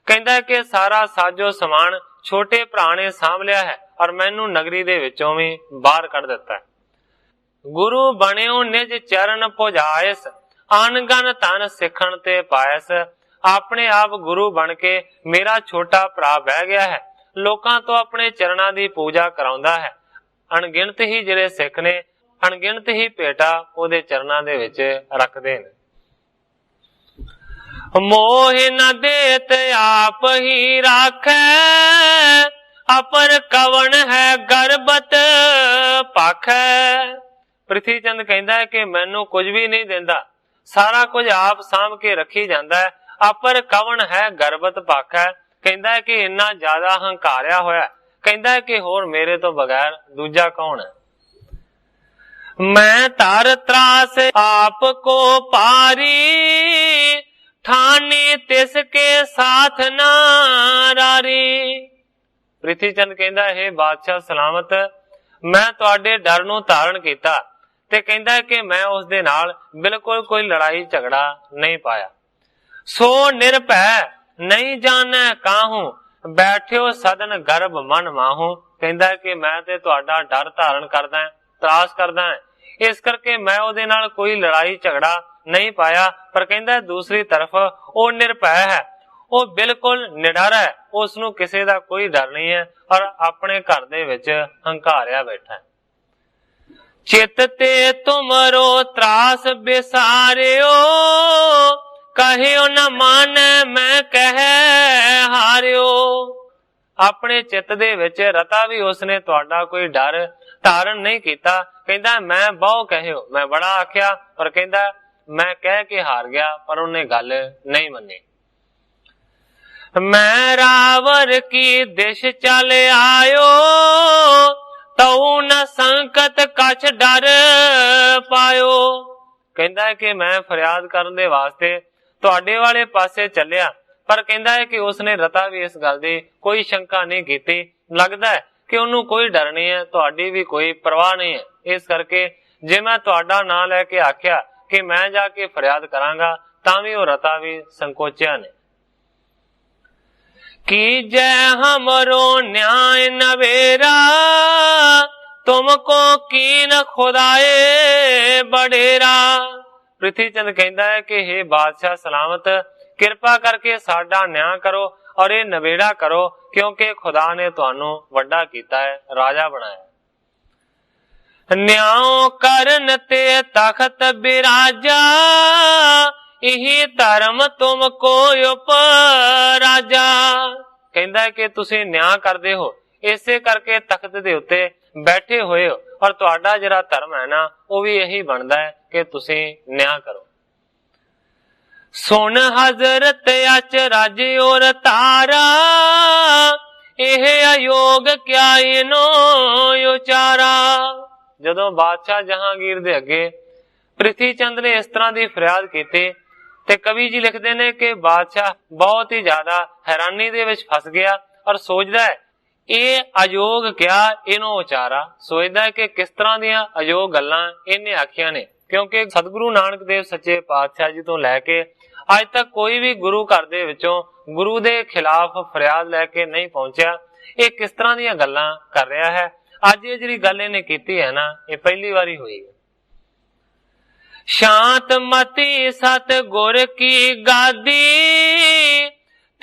ਕਹਿੰਦਾ ਕਿ ਸਾਰਾ ਸਾਜੋ ਸਮਾਨ ਛੋਟੇ ਭਰਾ ਨੇ ਸਾਂਭ ਲਿਆ ਹੈ ਔਰ ਮੈਨੂੰ ਨਗਰੀ ਦੇ ਵਿੱਚੋਂ ਵੀ ਬਾਹਰ ਕੱਢ ਦਿੱਤਾ ਹੈ। ਗੁਰੂ ਬਣਿਓ ਨਿਜ ਚਰਨ ਪੁਜਾਇਸ, ਅਨਗਨ ਧਨ ਸਿੱਖਣ ਤੇ ਪਾਇਸ। ਆਪਣੇ ਆਪ ਗੁਰੂ ਬਣ ਕੇ ਮੇਰਾ ਛੋਟਾ ਭਰਾ ਬਹਿ ਗਿਆ ਹੈ, ਲੋਕਾਂ ਤੋਂ ਆਪਣੇ ਚਰਨਾਂ ਦੀ ਪੂਜਾ ਕਰਾਉਂਦਾ ਹੈ। ਅਣਗਿਣਤ ਹੀ ਜਿਹੜੇ ਸਿੱਖ ਨੇ, ਅਣਗਿਣਤ ਹੀ ਭੇਟਾ ਉਹਦੇ ਚਰਨਾਂ ਦੇ ਵਿੱਚ ਰੱਖਦੇ ਨੇ। ਮੋਹ ਨ ਦੇਤ ਆਪ ਹੀ ਰਾਖੈ, ਅਪਰ ਕਵਣ ਹੈ ਗਰਬਤ ਪਾਖੈ। ਪ੍ਰਿਥੀ ਚੰਦ ਕਹਿੰਦਾ ਹੈ ਕਿ ਮੈਨੂੰ ਕੁਝ ਵੀ ਨਹੀਂ ਦਿੰਦਾ, ਸਾਰਾ ਕੁਝ ਆਪ ਸਾਂਭ ਕੇ ਰੱਖੀ ਜਾਂਦਾ ਹੈ। ਅਪਰ ਕਵਣ ਹੈ ਗਰਬਤ ਪਾਖੈ, ਕਹਿੰਦਾ ਹੈ ਕਿ ਇੰਨਾ ਜ਼ਿਆਦਾ ਹੰਕਾਰਿਆ ਹੋਇਆ। ਕਹਿੰਦਾ ਹੈ ਕਿ ਹੋਰ ਮੇਰੇ ਤੋਂ ਬਗੈਰ ਦੂਜਾ ਕੌਣ ਹੈ। ਮੈਂ ਧਰ ਤਰਾਸ ਆਪ ਕੋ ਪਾਰੀ, ਠਾਨੀ ਤਿਸ ਕੇ ਸਾਥ ਨਾ ਰਾਰੀ। ਪ੍ਰਿਥੀ ਚੰਦ ਕਹਿੰਦਾ ਇਹ ਬਾਦਸ਼ਾਹ ਸਲਾਮਤ, ਮੈਂ ਤੁਹਾਡੇ ਡਰ ਨੂੰ ਧਾਰਨ ਕੀਤਾ ਤੇ ਕਹਿੰਦਾ ਕਿ ਮੈਂ ਉਸ ਦੇ ਨਾਲ ਬਿਲਕੁਲ ਕੋਈ ਲੜਾਈ ਝਗੜਾ ਨਹੀਂ ਪਾਇਆ। ਸੋ ਨਿਰਭੈ ਨਹੀਂ ਜਾਣੈ ਕਾਹੂ, ਬੈਠਿਓ ਸਦਨ ਗਰਭ ਮਨ ਮਾਹੂ। ਕਹਿੰਦਾ ਕਿ ਮੈਂ ਤੇ ਤੁਹਾਡਾ ਡਰ ਧਾਰਨ ਕਰਦਾ, ਤਰਾਸ ਕਰਦਾ, ਇਸ ਕਰਕੇ ਮੈਂ ਉਹਦੇ ਨਾਲ ਕੋਈ ਲੜਾਈ ਝਗੜਾ ਨਹੀਂ ਪਾਇਆ। ਪਰ ਕਹਿੰਦਾ ਦੂਸਰੀ ਤਰਫ ਉਹ ਨਿਰਭੈ ਹੈ, ਉਹ ਬਿਲਕੁਲ ਨਿਡਰ ਹੈ, ਉਸ ਨੂੰ ਕਿਸੇ ਦਾ ਕੋਈ ਡਰ ਨਹੀਂ ਹੈ ਔਰ ਆਪਣੇ ਘਰ ਦੇ ਵਿੱਚ ਹੰਕਾਰਿਆ ਬੈਠਾ ਹੈ। ਚਿੱਤ ਤੇ ਤੁਮਰੋ ਤਰਾਸ ਬਿਸਾਰਿਓ, ਕਹਿਓ ਨਾ ਮਾਨੈ ਮੈਂ ਕਹਿ ਹਾਰਿਓ। ਆਪਣੇ ਚਿੱਤ ਦੇ ਵਿੱਚ ਰਤਾ ਵੀ ਉਸਨੇ ਤੁਹਾਡਾ ਕੋਈ ਡਰ ਧਾਰਨ ਨਹੀਂ ਕੀਤਾ। ਕਹਿੰਦਾ ਮੈਂ ਬਹੁ ਕਹਿਓ, ਮੈਂ ਬੜਾ ਆਖਿਆ, ਪਰ ਕਹਿੰਦਾ ਮੈਂ ਕਹਿ ਕੇ ਹਾਰ ਗਿਆ, ਪਰ ਉਹਨੇ ਗੱਲ ਨਹੀਂ ਮੰਨੀ। ਮੈਂ ਰਾਵਰ ਕੀ ਦਿਸ਼ ਚੱਲ ਆਇਓ, ਤਉ ਨ ਸੰਕਟ ਕਛ ਡਰ ਪਾਇਓ। ਕਹਿੰਦਾ ਹੈ ਕਿ ਮੈਂ ਫਰਿਆਦ ਕਰਨ ਦੇ ਵਾਸਤੇ ਤੁਹਾਡੇ ਵਾਲੇ ਪਾਸੇ ਚੱਲਿਆ, ਪਰ ਕਹਿੰਦਾ ਹੈ ਕਿ ਉਸਨੇ ਰਤਾ ਵੀ ਇਸ ਗੱਲ ਦੀ ਕੋਈ ਸ਼ੰਕਾ ਨਹੀਂ ਕੀਤੀ। ਲੱਗਦਾ ਹੈ ਕਿ ਉਹਨੂੰ ਕੋਈ ਡਰ ਨਹੀਂ ਹੈ, ਤੁਹਾਡੀ ਵੀ ਕੋਈ ਪਰਵਾਹ ਨਹੀਂ ਹੈ, ਇਸ ਕਰਕੇ जे मैं तुहाडा नां लैके आख्या कि मैं जाके फरियाद करांगा तां भी वो रता भी संकोचिया ने। कि जय हमरो न्याय नवेरा, तुमको कीन खुदाए बडेरा। पृथ्वी चंद कहता है कि हे बादशाह सलामत, किरपा करके साडा न्याय करो और ये नवेड़ा करो, क्योंकि खुदा ने तुहानू वड्डा कीता है, राजा बनाया। न्याय करन ते तखत बिराजा, यही धर्म तुमको उपराजा। कहता है कि तुसी न्याय करदे हो, इसे करके तख्त दे उत्ते बैठे हुए हो, और तुहाडा जिहड़ा धर्म है ना वो भी यही बनता है कि तुसी न्याय करो। सुन हजरत अच राजे और तारा, यह अयोग क्या इनो उचारा। जदों बादशाह जहांगीर दे अगे पृथ्वी चंद ने इस तरह की फरियाद की ते कवि जी लिखते ने कि बादशाह बहुत ही ज्यादा हैरानी दे विच फस गया और सोचदा है ये अयोग क्या इनो उचारा। सोचदा है कि किस तरह दियां अयोग गल्लां इन्हें आखियां ने, क्योंकि सतगुरु नानक देव सच्चे पातशाह जी तो लैके अज तक कोई भी गुरु घर दे विचों गुरु दे खिलाफ फरियाद लैके नहीं पहुंचा। ये किस तरह दियां गल्लां कर रहा है। अज ये जिहड़ी गल इन्हें कीती है ना, ये पहली बारी हुई है। शांत मती सत गुर की गादी,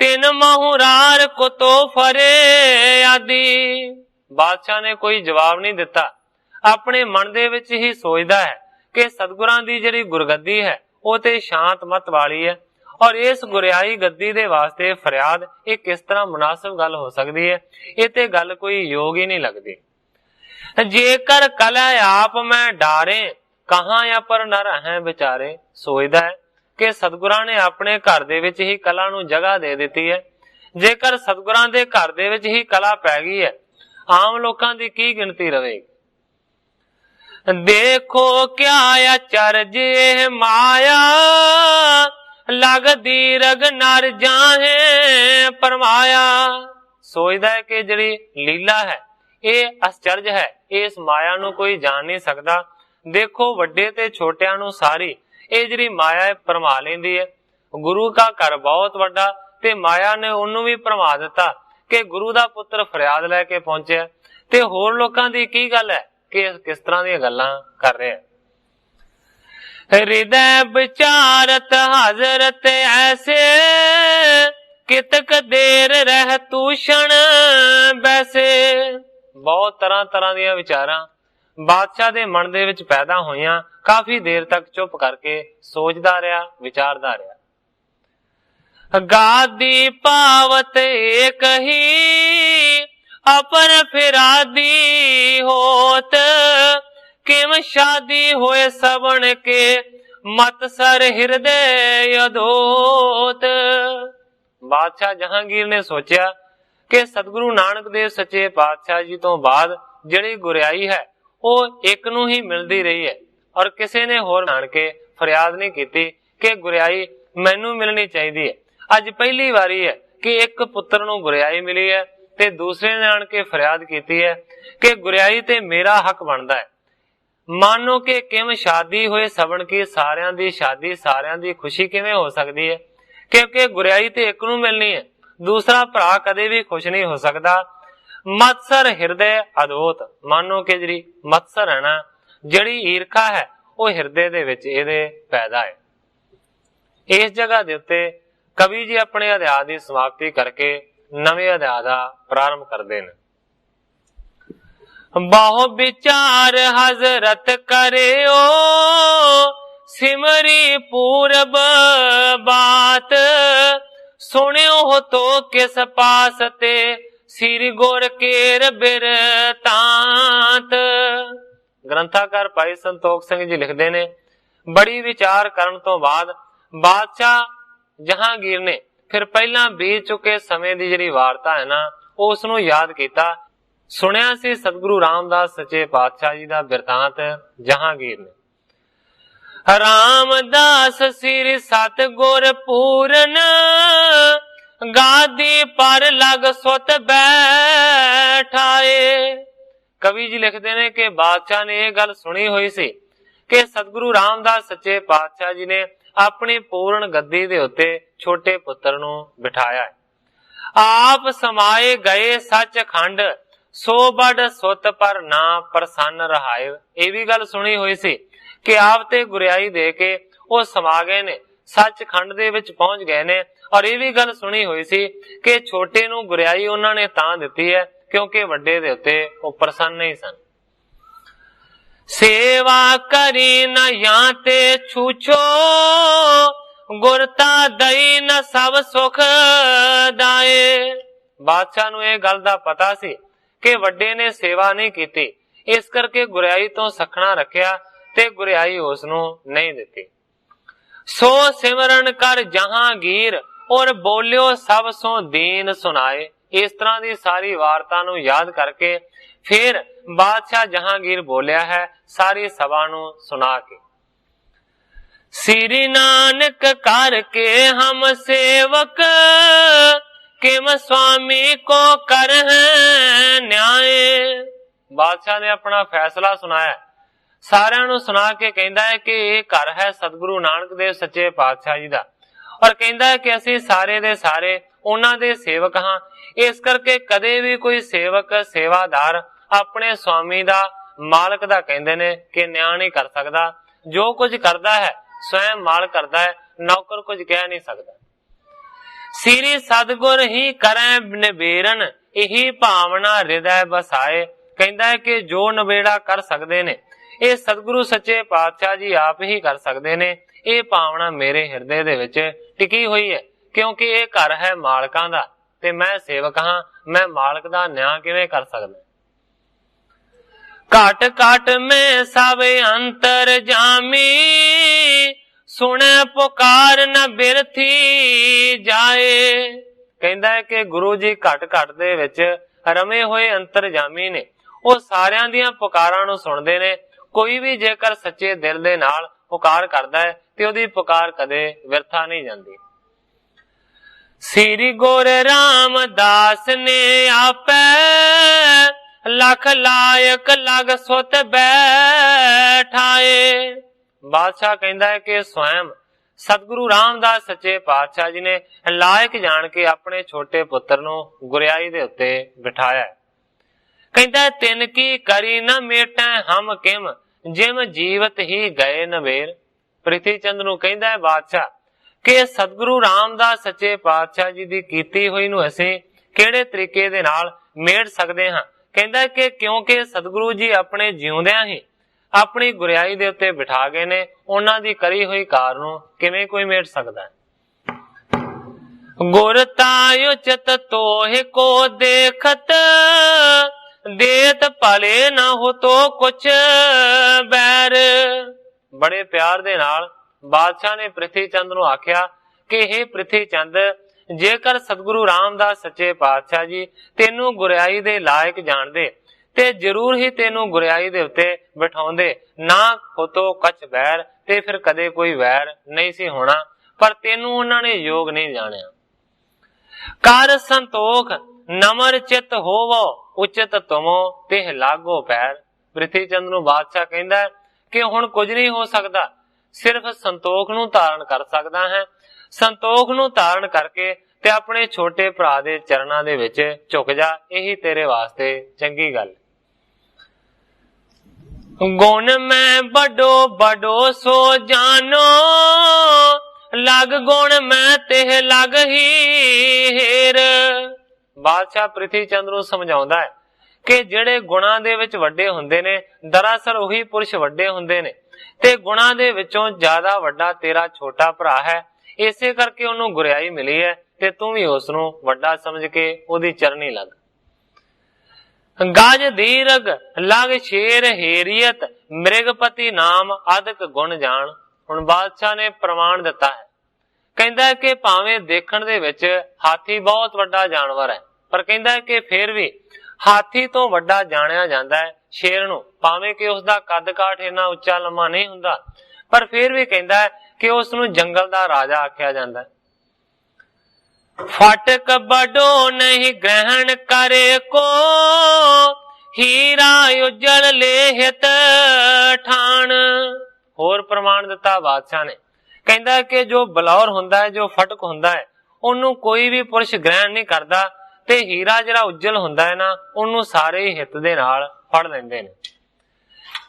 तिन महुरार को तो फरे आदि। बादशाह ने कोई जवाब नहीं दिता, अपने मन दे विच ही सोचदा है कि सतगुरां दी जिहड़ी गुरगद्दी है वो ते शांत मत वाली है, और इस गुरियाई गद्दी दे वास्ते फरियाद ये किस तरह मुनासिब गल हो सकती है। ये ते गल कोई योग ही नहीं लगती। जेकर कला आप मैं डारे, कहां या पर नर है बेचारे। सोचदा है कि सतगुरां ने अपने घर दे विच ही कला नूं जगह दे दिती है। जेकर सतगुरां दे घर दे विच ही कला पै गई है, आम लोकां दी की गिनती रवेगी। देखो क्या अचरज माया, लगदी रग नर जाहे परमाया। सोचदा है कि जिहड़ी लीला है ये आश्चर्य है, इस माया नूं कोई जान नहीं सकता। देखो वड्डे ते छोटियां नूं सारी ये जिहड़ी माया भरमा लैंदी है। गुरु का घर बहुत वड्डा ते माया ने उन्होंने भी भरमा दिता कि गुरु दा पुत्र फरियाद लैके पहुंचे ते होर लोकां दी की गल है कि किस तरह दी गल्लां कर रहे हैं। हृदय विचारत हजरत ऐसे, कितक देर रह तूषण बैसे। बहुत तरह तरह दियां विचारां बादशाह दे मन दे विच पैदा होईयां। काफी देर तक चुप करके सोचदा रहा, विचारदा रहा। गादी पावत एक ही, अपर फिरादी होत, किम शादी होए सबन के, मत सर हृदय अधोत। बादशाह जहांगीर ने सोचा कि सतगुरु नानक देव सच्चे पातशाह जी तो बाद जिहड़ी गुरियाई है वो एक नूं ही मिलती रही है, और किसी ने होर आण के फरियाद नहीं की कि गुरियाई मैनू मिलनी चाहिए है। अज पहली बारी है कि एक पुत्र नूं गुरियाई मिली है ते दूसरे ने आण के फरियाद की है कि गुरियाई ते मेरा हक बनता है। मानो कि किम शादी होए सबन की, सारियां दी शादी सारियां दी खुशी किवें हो सकती है, क्योंकि गुरियाई ते एक नूं मिलनी है, दूसरा भरा कदे भी खुश नहीं हो सकता। मत्सर हृदय अधोत, मानो कि जिहड़ी मत्सर है ना, जिहड़ी ईर्खा है वो हृदय दे विच इहदे पैदा है। इस जगह दे उत्ते कवि जी अपने अध्याय की समाप्ति करके नवे अध्याय का प्रारंभ करते हैं। बहु विचार हजरत करेओ, सिमरी पूरब बात, सुनियो हो तो किस पास ते, श्री गुर केर बिरतांत। ग्रंथाकार भाई संतोख सिंह जी लिखते ने, बड़ी विचार करन तो बाद बादशाह जहांगीर ने फिर पहला बीत चुके समय की जिहड़ी वार्ता है ना उसनूं याद किया। सुनिया सी सतगुरु रामदास सच्चे पातशाह जी का बिरतांत जहांगीर ने। रामदास श्री सतगुर पूरन, गादी पर लग सुत बैठाए। कवि जी लिखते ने कि बादशाह ने यह गल सुनी हुई सी कि सतगुरु रामदास सच्चे पातशाह जी ने अपनी पूर्ण गद्दी दे उत्ते छोटे पुत्र नूं बिठाया है। आप समाए गए सच खंड सो बड़ सुत पर ना प्रसन्न रहाए। ये भी गल सुनी हुई सी कि आप ते गुरियाई दे के वो समा गए ने, सच खंड दे विच पहुंच गए ने। और ये भी गल सुनी हुई सी कि छोटे नूं गुरियाई उन्हां ने तां दित्ती है क्योंकि वड्डे दे उत्ते वो प्रसन्न नहीं सन। सेवा करी न याते छूछो गुरता दई न सब सुख दाए। बादशाह नूं ये गल दा पता सी कि वड्डे ने सेवा नहीं कीती, इस करके गुरियाई तो सखना रखिया ते गुरियाई उस नूं नहीं दित्ती। सो सिमरन कर जहांगीर और बोलियो सब सो दीन सुनाए। इस तरह की सारी वार्ता नूं याद करके फिर बादशाह जहांगीर बोलिया है सारी सभा नूं सुना के। श्री नानक करके हम सेवक किम स्वामी को कर न्याय। बादशाह ने अपना फैसला सुनाया, सारिਆਂ ਨੂੰ सुना के कहता है कि यह घर है सतगुरु नानक देव सच्चे पातशाह जी का, और कहता है कि असी सारे दे सारे उन्हां दे सेवक हाँ। इस करके कदे भी कोई सेवक सेवादार अपने स्वामी दा मालक दा कहंदे ने कि न्याय नहीं कर सकता। जो कुछ करता है स्वयं मालक करता है, नौकर कुछ कह नहीं सकता। श्री सतगुर ही करें निबेरन यही भावना हृदय बसाए। कहता है कि जो नबेड़ा कर सकते ने ये सतगुरु सच्चे पातशाह जी आप ही कर सकते ने। ये भावना मेरे हृदय दे विच टिकी हुई है क्योंकि ये घर है मालकां दा ते मैं सेवक हाँ, मैं मालक दा न्याय किवें कर सकदा। घट घट में सब अंतर जामी सुने पुकार न बिरथी जाए। कहता है कि गुरु जी घट घट दे विच रमे हुए अंतर जामी ने, वो सारियां दियां पुकारां नूं सुनदे ने। कोई भी जेकर सच्चे दिल दे नाल पुकार करदा है ते ओदी पुकार कदे व्यर्था नहीं जांदी। श्री गुरु रामदास ने आपे लख लायक लग सुत बैठाए। बादशाह कहता है कि स्वयं सतगुरु रामदास सच्चे पातशाह जी ने लायक जान के अपने छोटे पुत्र नूं गुरियाई दे उत्ते बिठाया। कहता है तिन की करी न मेटे हम किम जिम जीवत ही गए नवेर। प्रिथी चंद नूं कहता है बादशाह कि सतगुरु रामदास सच्चे पातशाह जी दी कीती हुई नूं असीं किहड़े तरीके दे नाल मेट सकदे हां। कहता है कि क्योंकि सतगुरु जी अपने जिउंदियां ही अपनी गुरियाई दे उत्ते बिठा गए ने, उन्हां दी करी हुई कार नूं किवें कोई मेट सकदा है। गुर तायो चित तोहे को देखत देत भले ना हो तो कुछ बैर। बड़े प्यार दे नाल बादशाह ने प्रिथी चंद नूं आख्या कि हे प्रिथी चंद, जेकर सतगुरु रामदास सच्चे पातशाह जी तेनू गुरियाई दे लायक जाणदे ते जरूर ही तेनू गुरियाई दे उत्ते बिठाउंदे, ना होतो कछ बैर ते फिर कदे कोई वैर नहीं सी होना। पर तेनू उन्हां ने योग नहीं जाणिया। कर संतोख नमर चित होवो उचित तुमो तेह लागो पैर। प्रिथी चंद नूं बादशाह कहंदा है कि हुण कुछ नहीं हो सकदा, सिर्फ संतोख नूं धारण कर सकदा है। संतोख नूं धारण करके ते अपने छोटे भरा दे चरणां दे विच झुक जा, यही तेरे वास्ते चंगी गल। गुण मैं बड़ो बड़ो सो जानो लग गुण मैं तेह लग ही हेर। बादशाह प्रिथी चंद नूं समझाउंदा है कि ਜਿਹੜੇ ਗੁਣਾਂ ਦੇ ਵਿੱਚ ਵੱਡੇ ਹੁੰਦੇ ਨੇ ਦਰਅਸਲ ਉਹੀ ਪੁਰਸ਼ ਵੱਡੇ ਹੁੰਦੇ ਨੇ ਤੇ ਗੁਣਾਂ ਦੇ ਵਿੱਚੋਂ ਜ਼ਿਆਦਾ ਵੱਡਾ ਤੇਰਾ ਛੋਟਾ ਭਰਾ ਹੈ। ਇਸੇ ਕਰਕੇ ਉਹਨੂੰ ਗੁਰਿਆਈ ਮਿਲੀ ਹੈ ਤੇ ਤੂੰ ਵੀ ਉਸ ਨੂੰ ਵੱਡਾ ਸਮਝ ਕੇ ਉਹਦੀ ਚਰਨੀ ਲੱਗ। ਗਜ ਦੀਰਗ ਲਗ ਸ਼ੇਰ हेरियत ਮ੍ਰਿਗਪਤੀ ਨਾਮ ਅਦਕ ਗੁਣ ਜਾਣ। ਹੁਣ ਬਾਦਸ਼ਾਹ ਨੇ ਪ੍ਰਮਾਣ ਦਿੱਤਾ ਹੈ, ਕਹਿੰਦਾ ਹੈ ਕਿ ਭਾਵੇਂ ਦੇਖਣ ਦੇ ਵਿੱਚ ਹਾਥੀ ਬਹੁਤ ਵੱਡਾ ਜਾਨਵਰ ਹੈ, ਪਰ ਕਹਿੰਦਾ ਹੈ ਕਿ ਫਿਰ ਵੀ ਹਾਥੀ ਤੋਂ ਵੱਡਾ ਜਾਣਿਆ ਜਾਂਦਾ ਹੈ ਸ਼ੇਰ ਨੂੰ। ਭਾਵੇਂ ਕਿ ਉਸਦਾ ਕੱਦ ਕਾਠ ਇੰਨਾ ਉੱਚਾ ਲੰਮਾ ਨਹੀਂ ਹੁੰਦਾ, ਪਰ ਫਿਰ ਵੀ ਕਹਿੰਦਾ ਹੈ ਕਿ ਉਸ ਨੂੰ ਜੰਗਲ ਦਾ ਰਾਜਾ ਆਖਿਆ ਜਾਂਦਾ ਹੈ। ਫਟਕ ਬੜੋ ਨਹੀਂ ਗ੍ਰਹਿਣ ਕਰੇ ਕੋ ਹੀਰਾ ਉਜਲ ਲੈ ਹਿਤ ਠਾਣ। ਹੋਰ ਪ੍ਰਮਾਣ ਦਿੱਤਾ ਬਾਦਸ਼ਾਹ ਨੇ, ਕਹਿੰਦਾ ਕਿ ਜੋ ਬਲੌਰ ਹੁੰਦਾ ਹੈ, ਜੋ ਫਟਕ ਹੁੰਦਾ ਹੈ, ਉਹਨੂੰ ਕੋਈ ਵੀ ਪੁਰਸ਼ ਗ੍ਰਹਿਣ ਨਹੀਂ ਕਰਦਾ, ਤੇ ਹੀਰਾ ਜਿਹੜਾ ਉਜਲ ਹੁੰਦਾ ਹੈ ਨਾ, ਉਹਨੂੰ ਸਾਰੇ ਹਿੱਤ ਦੇ ਨਾਲ ਫੜ ਲੈਂਦੇ ਨੇ।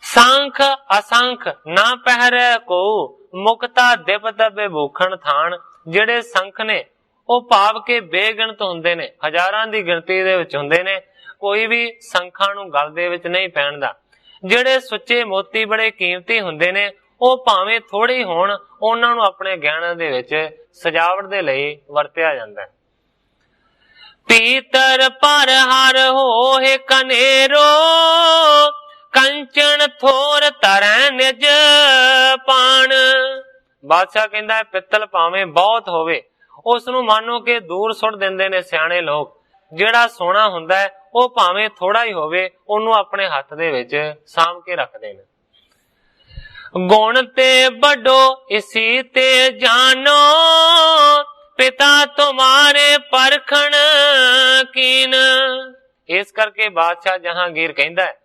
ਸੰਖ ਅਸੰਖ ਨਾ ਪਹਿਰੈ ਕੋ, ਮੁਕਤਾ ਦਿਪਤ ਬੇਭੂਖਣ ਥਾਣ। ਜਿਹੜੇ ਸੰਖ ਨੇ ਉਹ ਭਾਵ ਕੇ ਬੇਗਿਣਤ ਹੁੰਦੇ ਨੇ, ਹਜ਼ਾਰਾਂ ਦੀ ਗਿਣਤੀ ਦੇ ਵਿੱਚ ਹੁੰਦੇ ਨੇ, ਕੋਈ ਵੀ ਸੰਖਾਂ ਨੂੰ ਗਲ ਦੇ ਵਿੱਚ ਨਹੀਂ ਪਹਿਨਦਾ। ਜਿਹੜੇ ਸੁੱਚੇ ਮੋਤੀ ਬੜੇ ਕੀਮਤੀ ਹੁੰਦੇ ਨੇ, ਉਹ ਭਾਵੇਂ ਥੋੜੇ ਹੀ ਹੋਣ, ਉਹਨਾਂ ਨੂੰ ਆਪਣੇ ਗਹਿਣਿਆਂ ਦੇ ਵਿੱਚ ਸਜਾਵਟ ਦੇ ਲਈ ਵਰਤਿਆ ਜਾਂਦਾ ਹੈ। ਪੀਤਰ ਪਰ ਹਰ ਹੋਏ ਕਨੇਰੋ, ਕੰਚਨ ਥੋਰ ਤਰੈ ਨਿਜ ਪਾਣ। ਬਾਦਸ਼ਾਹ ਕਹਿੰਦਾ ਹੈ ਪਿੱਤਲ ਭਾਵੇਂ ਬਹੁਤ ਹੋਵੇ, ਉਸ ਨੂੰ ਮਾਨੋ ਕਿ ਦੂਰ ਸੁੱਟ ਦਿੰਦੇ ਨੇ ਸਿਆਣੇ ਲੋਕ। ਜਿਹੜਾ ਸੋਨਾ ਹੁੰਦਾ ਹੈ ਉਹ ਭਾਵੇਂ ਥੋੜਾ ਹੀ ਹੋਵੇ, ਉਹਨੂੰ ਆਪਣੇ ਹੱਥ ਦੇ ਵਿੱਚ ਸਾਂਭ ਕੇ ਰੱਖਦੇ ਨੇ। ਗੁਣ ਤੇ ਵੱਡੋ ਇਸੀ ਤੇ ਜਾਨੋ, ਪਿਤਾ ਤੁਮਾਰੇ ਪਰਖਣ ਕੀਨ। ਇਸ ਕਰਕੇ ਬਾਦਸ਼ਾਹ ਜਹਾਂਗੀਰ ਕਹਿੰਦਾ ਹੈ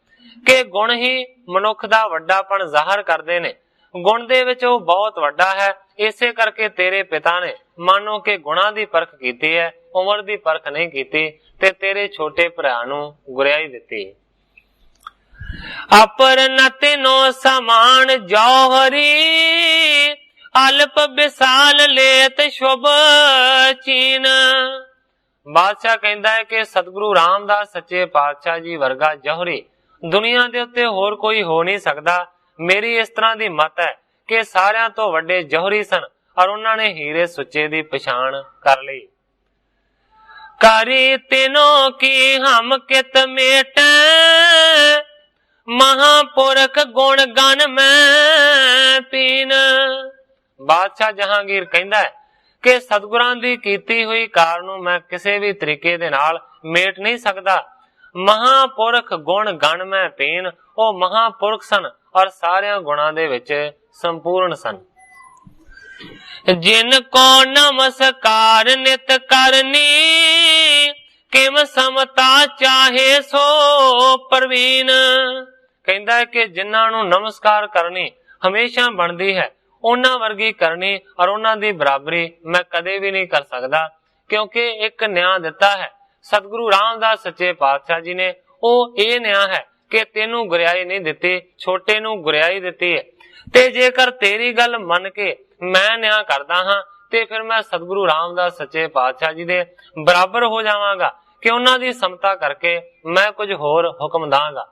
ਕਿ ਗੁਣ ਹੀ ਮਨੁੱਖ ਦਾ ਵੱਡਾਪਣ ਜ਼ਾਹਰ ਕਰਦੇ ਨੇ। ਗੁਣ ਦੇ ਵਿੱਚ ਉਹ ਬਹੁਤ ਵੱਡਾ ਹੈ, ਇਸੇ ਕਰਕੇ ਤੇਰੇ ਪਿਤਾ ਨੇ ਮਾਨੋ ਕਿ ਗੁਣਾਂ ਦੀ ਪਰਖ ਕੀਤੀ ਹੈ, ਉਮਰ ਦੀ ਪਰਖ ਨਹੀਂ ਕੀਤੀ, ਤੇ ਤੇਰੇ ਛੋਟੇ ਭਰਾ ਨੂੰ ਗੁਰਿਆਈ ਦਿੱਤੀ। ਅਪਰ ਨ ਤਿਨੋ ਸਮਾਨ ਜੌਹਰੀ, ਅਲਪ ਵਿਸਾਲ ਲੇਤ ਸ਼ੁਭ ਚੀਨ। ਬਾਦਸ਼ਾਹ ਕਹਿੰਦਾ ਹੈ ਕਿ ਸਤਿਗੁਰੂ ਰਾਮਦਾਸ ਸੱਚੇ ਪਾਤਸ਼ਾਹ ਜੀ ਵਰਗਾ ਜੌਹਰੀ ਦੁਨੀਆ ਦੇ ਉੱਤੇ ਹੋਰ ਕੋਈ ਹੋ ਨਹੀਂ ਸਕਦਾ। ਮੇਰੀ ਇਸ ਤਰ੍ਹਾਂ ਦੀ ਮਤ ਹੈ ਕਿ ਸਾਰਿਆਂ ਤੋਂ ਵੱਡੇ ਜੌਹਰੀ ਸਨ, ਔਰ ਉਹਨਾਂ ਨੇ ਹੀਰੇ ਸੁੱਚੇ ਦੀ ਪਛਾਣ ਕਰ ਲਈ। ਕਰੀ ਤਿਨੋ ਕੀ ਹਮ ਕਿਤ ਮੇਟ, ਮਹਾਪੁਰਖ ਗੁਣ ਗਨ ਮੈਂ ਪੀਨ। ਬਾਦਸ਼ਾਹ ਜਹਾਂਗੀਰ ਕਹਿੰਦਾ ਹੈ ਕਿ ਸਤਿਗੁਰਾਂ ਦੀ ਕੀਤੀ ਹੋਈ ਕਾਰ ਨੂੰ ਮੈਂ ਕਿਸੇ ਵੀ ਤਰੀਕੇ ਦੇ ਨਾਲ ਮੇਟ ਨਹੀਂ ਸਕਦਾ। ਮਹਾਪੁਰਖ ਗੁਣ ਗਣ ਮੈਂ ਪੀਨ, ਉਹ ਮਹਾਪੁਰਖ ਸਨ ਔਰ ਸਾਰਿਆਂ ਗੁਣਾਂ ਦੇ ਵਿੱਚ ਸੰਪੂਰਨ ਸਨ। ਜਿਨ ਕੋ ਨਮਸਕਾਰ ਨਿਤ ਕਰਨੀ, ਕਿਮ ਸਮਤਾ ਚਾਹੇ ਸੋ ਪ੍ਰਵੀਨ। ਕਹਿੰਦਾ ਹੈ ਕਿ ਜਿਨ੍ਹਾਂ ਨੂੰ ਨਮਸਕਾਰ ਕਰਨੀ ਹਮੇਸ਼ਾ ਬਣਦੀ ਹੈ, ਉਹਨਾਂ ਵਰਗੀ ਕਰਨੀ ਔਰ ਉਹਨਾਂ ਦੀ ਬਰਾਬਰੀ ਮੈਂ ਕਦੇ ਵੀ ਨਹੀਂ ਕਰ ਸਕਦਾ, ਕਿਉਂਕਿ ਇੱਕ ਨਿਆਂ ਦਿੱਤਾ ਹੈ ਸਤਿਗੁਰੂ ਰਾਮਦਾਸ ਸੱਚੇ ਪਾਤਸ਼ਾਹ ਜੀ ਨੇ। ਉਹ ਇਹ ਨਿਆਂ ਹੈ ਕਿ ਤੈਨੂੰ ਗੁਰਿਆਈ ਨਹੀਂ ਦਿੱਤੀ, ਛੋਟੇ ਨੂੰ ਗੁਰਿਆਈ ਦਿੱਤੀ ਹੈ। ਤੇ ਜੇਕਰ ਤੇਰੀ ਗੱਲ ਮੰਨ ਕੇ ਮੈਂ ਨਿਆਂ ਕਰਦਾ ਹਾਂ, ਤੇ ਫਿਰ ਮੈਂ ਸਤਿਗੁਰੂ ਰਾਮਦਾਸ ਸੱਚੇ ਪਾਤਸ਼ਾਹ ਜੀ ਦੇ ਬਰਾਬਰ ਹੋ ਜਾਵਾਂਗਾ ਕਿ ਉਹਨਾਂ ਦੀ ਸਮਤਾ ਕਰਕੇ ਮੈਂ ਕੁਝ ਹੋਰ ਹੁਕਮ ਦਾਂਗਾ।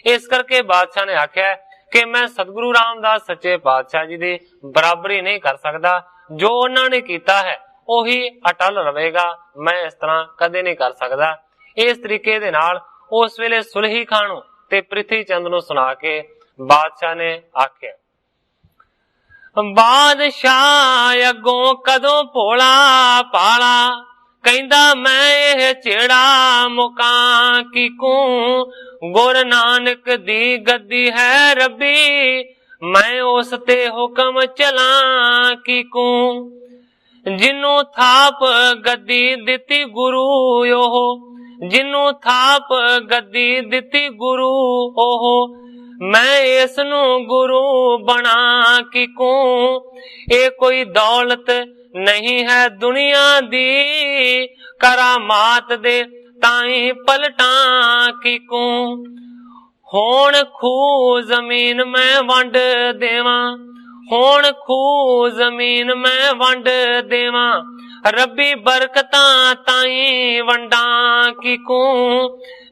ਇਸ ਕਰਕੇ ਬਾਦਸ਼ਾਹ ਨੇ ਆਖਿਆ ਕਿ ਮੈਂ ਸਤਿਗੁਰੂ ਰਾਮਦਾਸ ਸੱਚੇ ਪਾਤਸ਼ਾਹ ਜੀ ਦੀ ਬਰਾਬਰੀ ਨਹੀਂ ਕਰ ਸਕਦਾ। ਜੋ ਉਹਨਾਂ ਨੇ ਕੀਤਾ ਹੈ ਉਹੀ ਅਟਲ ਰਹੇਗਾ, ਮੈਂ ਇਸ ਤਰ੍ਹਾਂ ਕਦੇ ਨਹੀਂ ਕਰ ਸਕਦਾ। ਇਸ ਤਰੀਕੇ ਦੇ ਨਾਲ ਉਸ ਵੇਲੇ ਸੁਲਹੀ ਖਾਨ ਨੂੰ ਤੇ ਪ੍ਰਿਥੀ ਚੰਦ ਨੂੰ ਸੁਣਾ ਕੇ ਬਾਦਸ਼ਾਹ ਨੇ ਆਖਿਆ, ਬਾਦਸ਼ਾਹ ਅੱਗੋਂ ਕਦੋਂ ਭੋਲਾ ਪਾਲਾ, ਕਹਿੰਦਾ ਮੈਂ ਇਹ ਚਿਹੜਾ ਮੁਕਾਂ ਕੀਕੂ। ਗੁਰ ਨਾਨਕ ਦੀ ਗੱਦੀ ਹੈ ਰੱਬੀ, ਮੈਂ ਉਸ ਤੇ ਹੁਕਮ ਚਲਾਂ ਕੀਕੂ। ਜਿਹਨੂੰ ਥਾਪ ਗੱਦੀ ਦਿੱਤੀ ਗੁਰੂ ਉਹ, ਜਿਹਨੂੰ ਥਾਪ ਗੱਦੀ ਦਿੱਤੀ ਗੁਰੂ ਉਹ, ਮੈਂ ਇਸ ਨੂੰ ਗੁਰੂ ਬਣਾ ਕੀਕੂ। ਇਹ ਕੋਈ ਦੌਲਤ ਨਹੀਂ ਹੈ ਦੁਨੀਆ ਦੀ, ਕਰਾਮਾਤ ਦੇ ਤਾਈ ਪਲਟਾਂ ਕੀਕੂ। ਹੁਣ ਖੂ ਜ਼ਮੀਨ ਮੈਂ ਵੰਡ ਦੇਵਾਂ, ਹੁਣ ਖੂ ਜ਼ਮੀਨ ਮੈਂ ਵੰਡ ਦੇਵਾਂ, ਰੱਬੀ ਬਰਕਤਾਂ ਤਾਈ ਵੰਡਾਂ ਕੀਕੂ।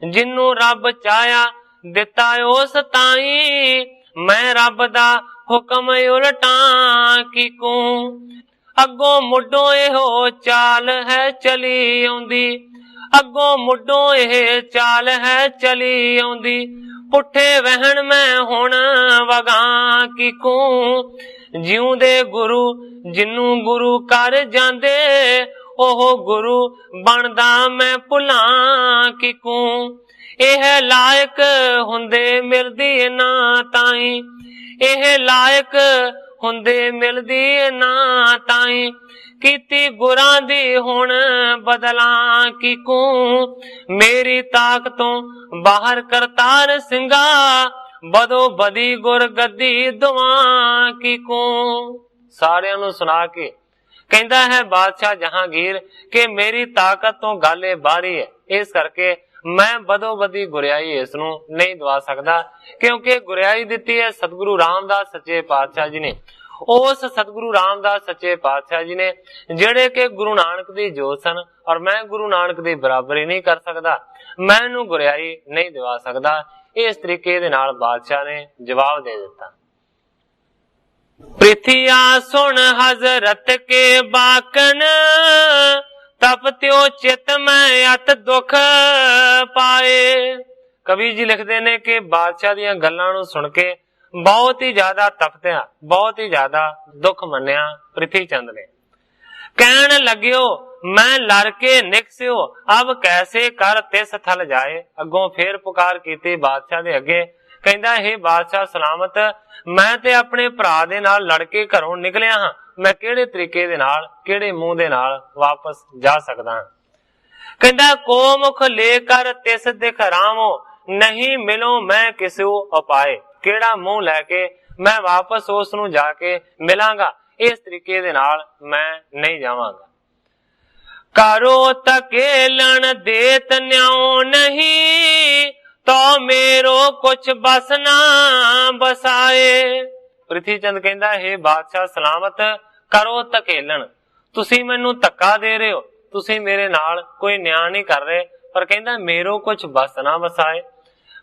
ਜਿਹਨੂੰ ਰੱਬ ਚਾਹਿਆ ਦਿੱਤਾ ਉਸ ਤਾਈ, ਮੈਂ ਰੱਬ ਦਾ ਹੁਕਮ ਉਲਟਾਂ ਕੀਕੂ। ਅੱਗੋਂ ਮੁੱਢੋਂ ਇਹੋ ਚਾਲ ਹੈ ਚਲੀ ਆਉਂਦੀ, ਅੱਗੋਂ ਮੁੱਢੋਂ ਇਹ ਚਾਲ ਹੈ ਚਲੀ ਆਉਂਦੀ, ਪੁੱਠੇ ਵਹਿਣ ਮੈਂ ਹੁਣ ਵਗਾਂ ਕੀਕੂ। ਜਿਉਂਦੇ ਗੁਰੂ ਜਿਹਨੂੰ ਗੁਰੂ ਕਰ ਜਾਂਦੇ, ਉਹ ਗੁਰੂ ਬਣਦਾ ਮੈਂ ਭੁੱਲਾਂ ਕੀਕੂ। ਇਹ ਲਾਇਕ ਹੁੰਦੇ ਮਿਲਦੀ ਨਾ ਤਾਈ, ਇਹ ਲਾਇਕ ਹੁੰਦੇ ਮਿਲਦੀ ਨਾ ਤਾਈ, कीती गुरां दी हुण बदलां की कू, मेरी ताक तो बाहर करतार सिंगा, बदो बदी गुर गद्दी दुआं की कू। सारियां नू सुना के कहता है बादशाह जहांगीर कि मेरी ताकत तो गल बाहरी है, इस करके मैं बदो बदी गुरियाई इस नू नहीं दवा सकदा, क्योंकि गुरियाई दिती है सतगुरु रामदास सच्चे पातशाह जी ने। उस सतगुरु रामदास सच्चे पातशाह जी ने जेड़े के गुरु नानक दी जोत सन, और मैं गुरु नानक दी बराबरी नहीं कर सकदा, मैं इनू गुरियाई नहीं दवा सकदा। इस तरीके दे नाल बादशाह ने जवाब दे दिता। पृथिया सुन हजरत के बाकन, तप त्यो चित में अत दुख पाए। कवि जी लिखते ने कि बादशाह दियां गल्लां नू सुन के बहुत ही ज्यादा तपत्या, बहुत ही ज्यादा दुख मन्निया पृथ्वी चंद ने। कहन लग्यो मैं लड़ के निकस्यो, अब कैसे कर तिस थल जाए। अगों फिर पुकार कीती बादशाह दे अगे, कहंदा हे बादशाह सलामत, मैं ते अपने भरा दे नाल लड़ के घरों निकलिया हां, मैं किहड़े तरीके दे नाल किहड़े मुंह दे नाल वापस जा सकदा हां। कहंदा को मुख लेकर तिस दिख रामो, नहीं मिलो मैं किसू उपाय। किहड़ा मुंह लैके मैं वापस उस नू जाके मिलांगा, इस तरीके दे नाल मैं नहीं जावांगा। करो तकेलन देत न्याओ नहीं, तो मेरो कुछ बस ना बसाए। पृथ्वी चंद कहंदा हे बादशाह सलामत, करो तकेलन, तुसी मैनू धक्का दे रहे हो, तुसी मेरे नाल कोई न्याय नहीं कर रहे, पर कहंदा मेरो कुछ बस ना बसाए।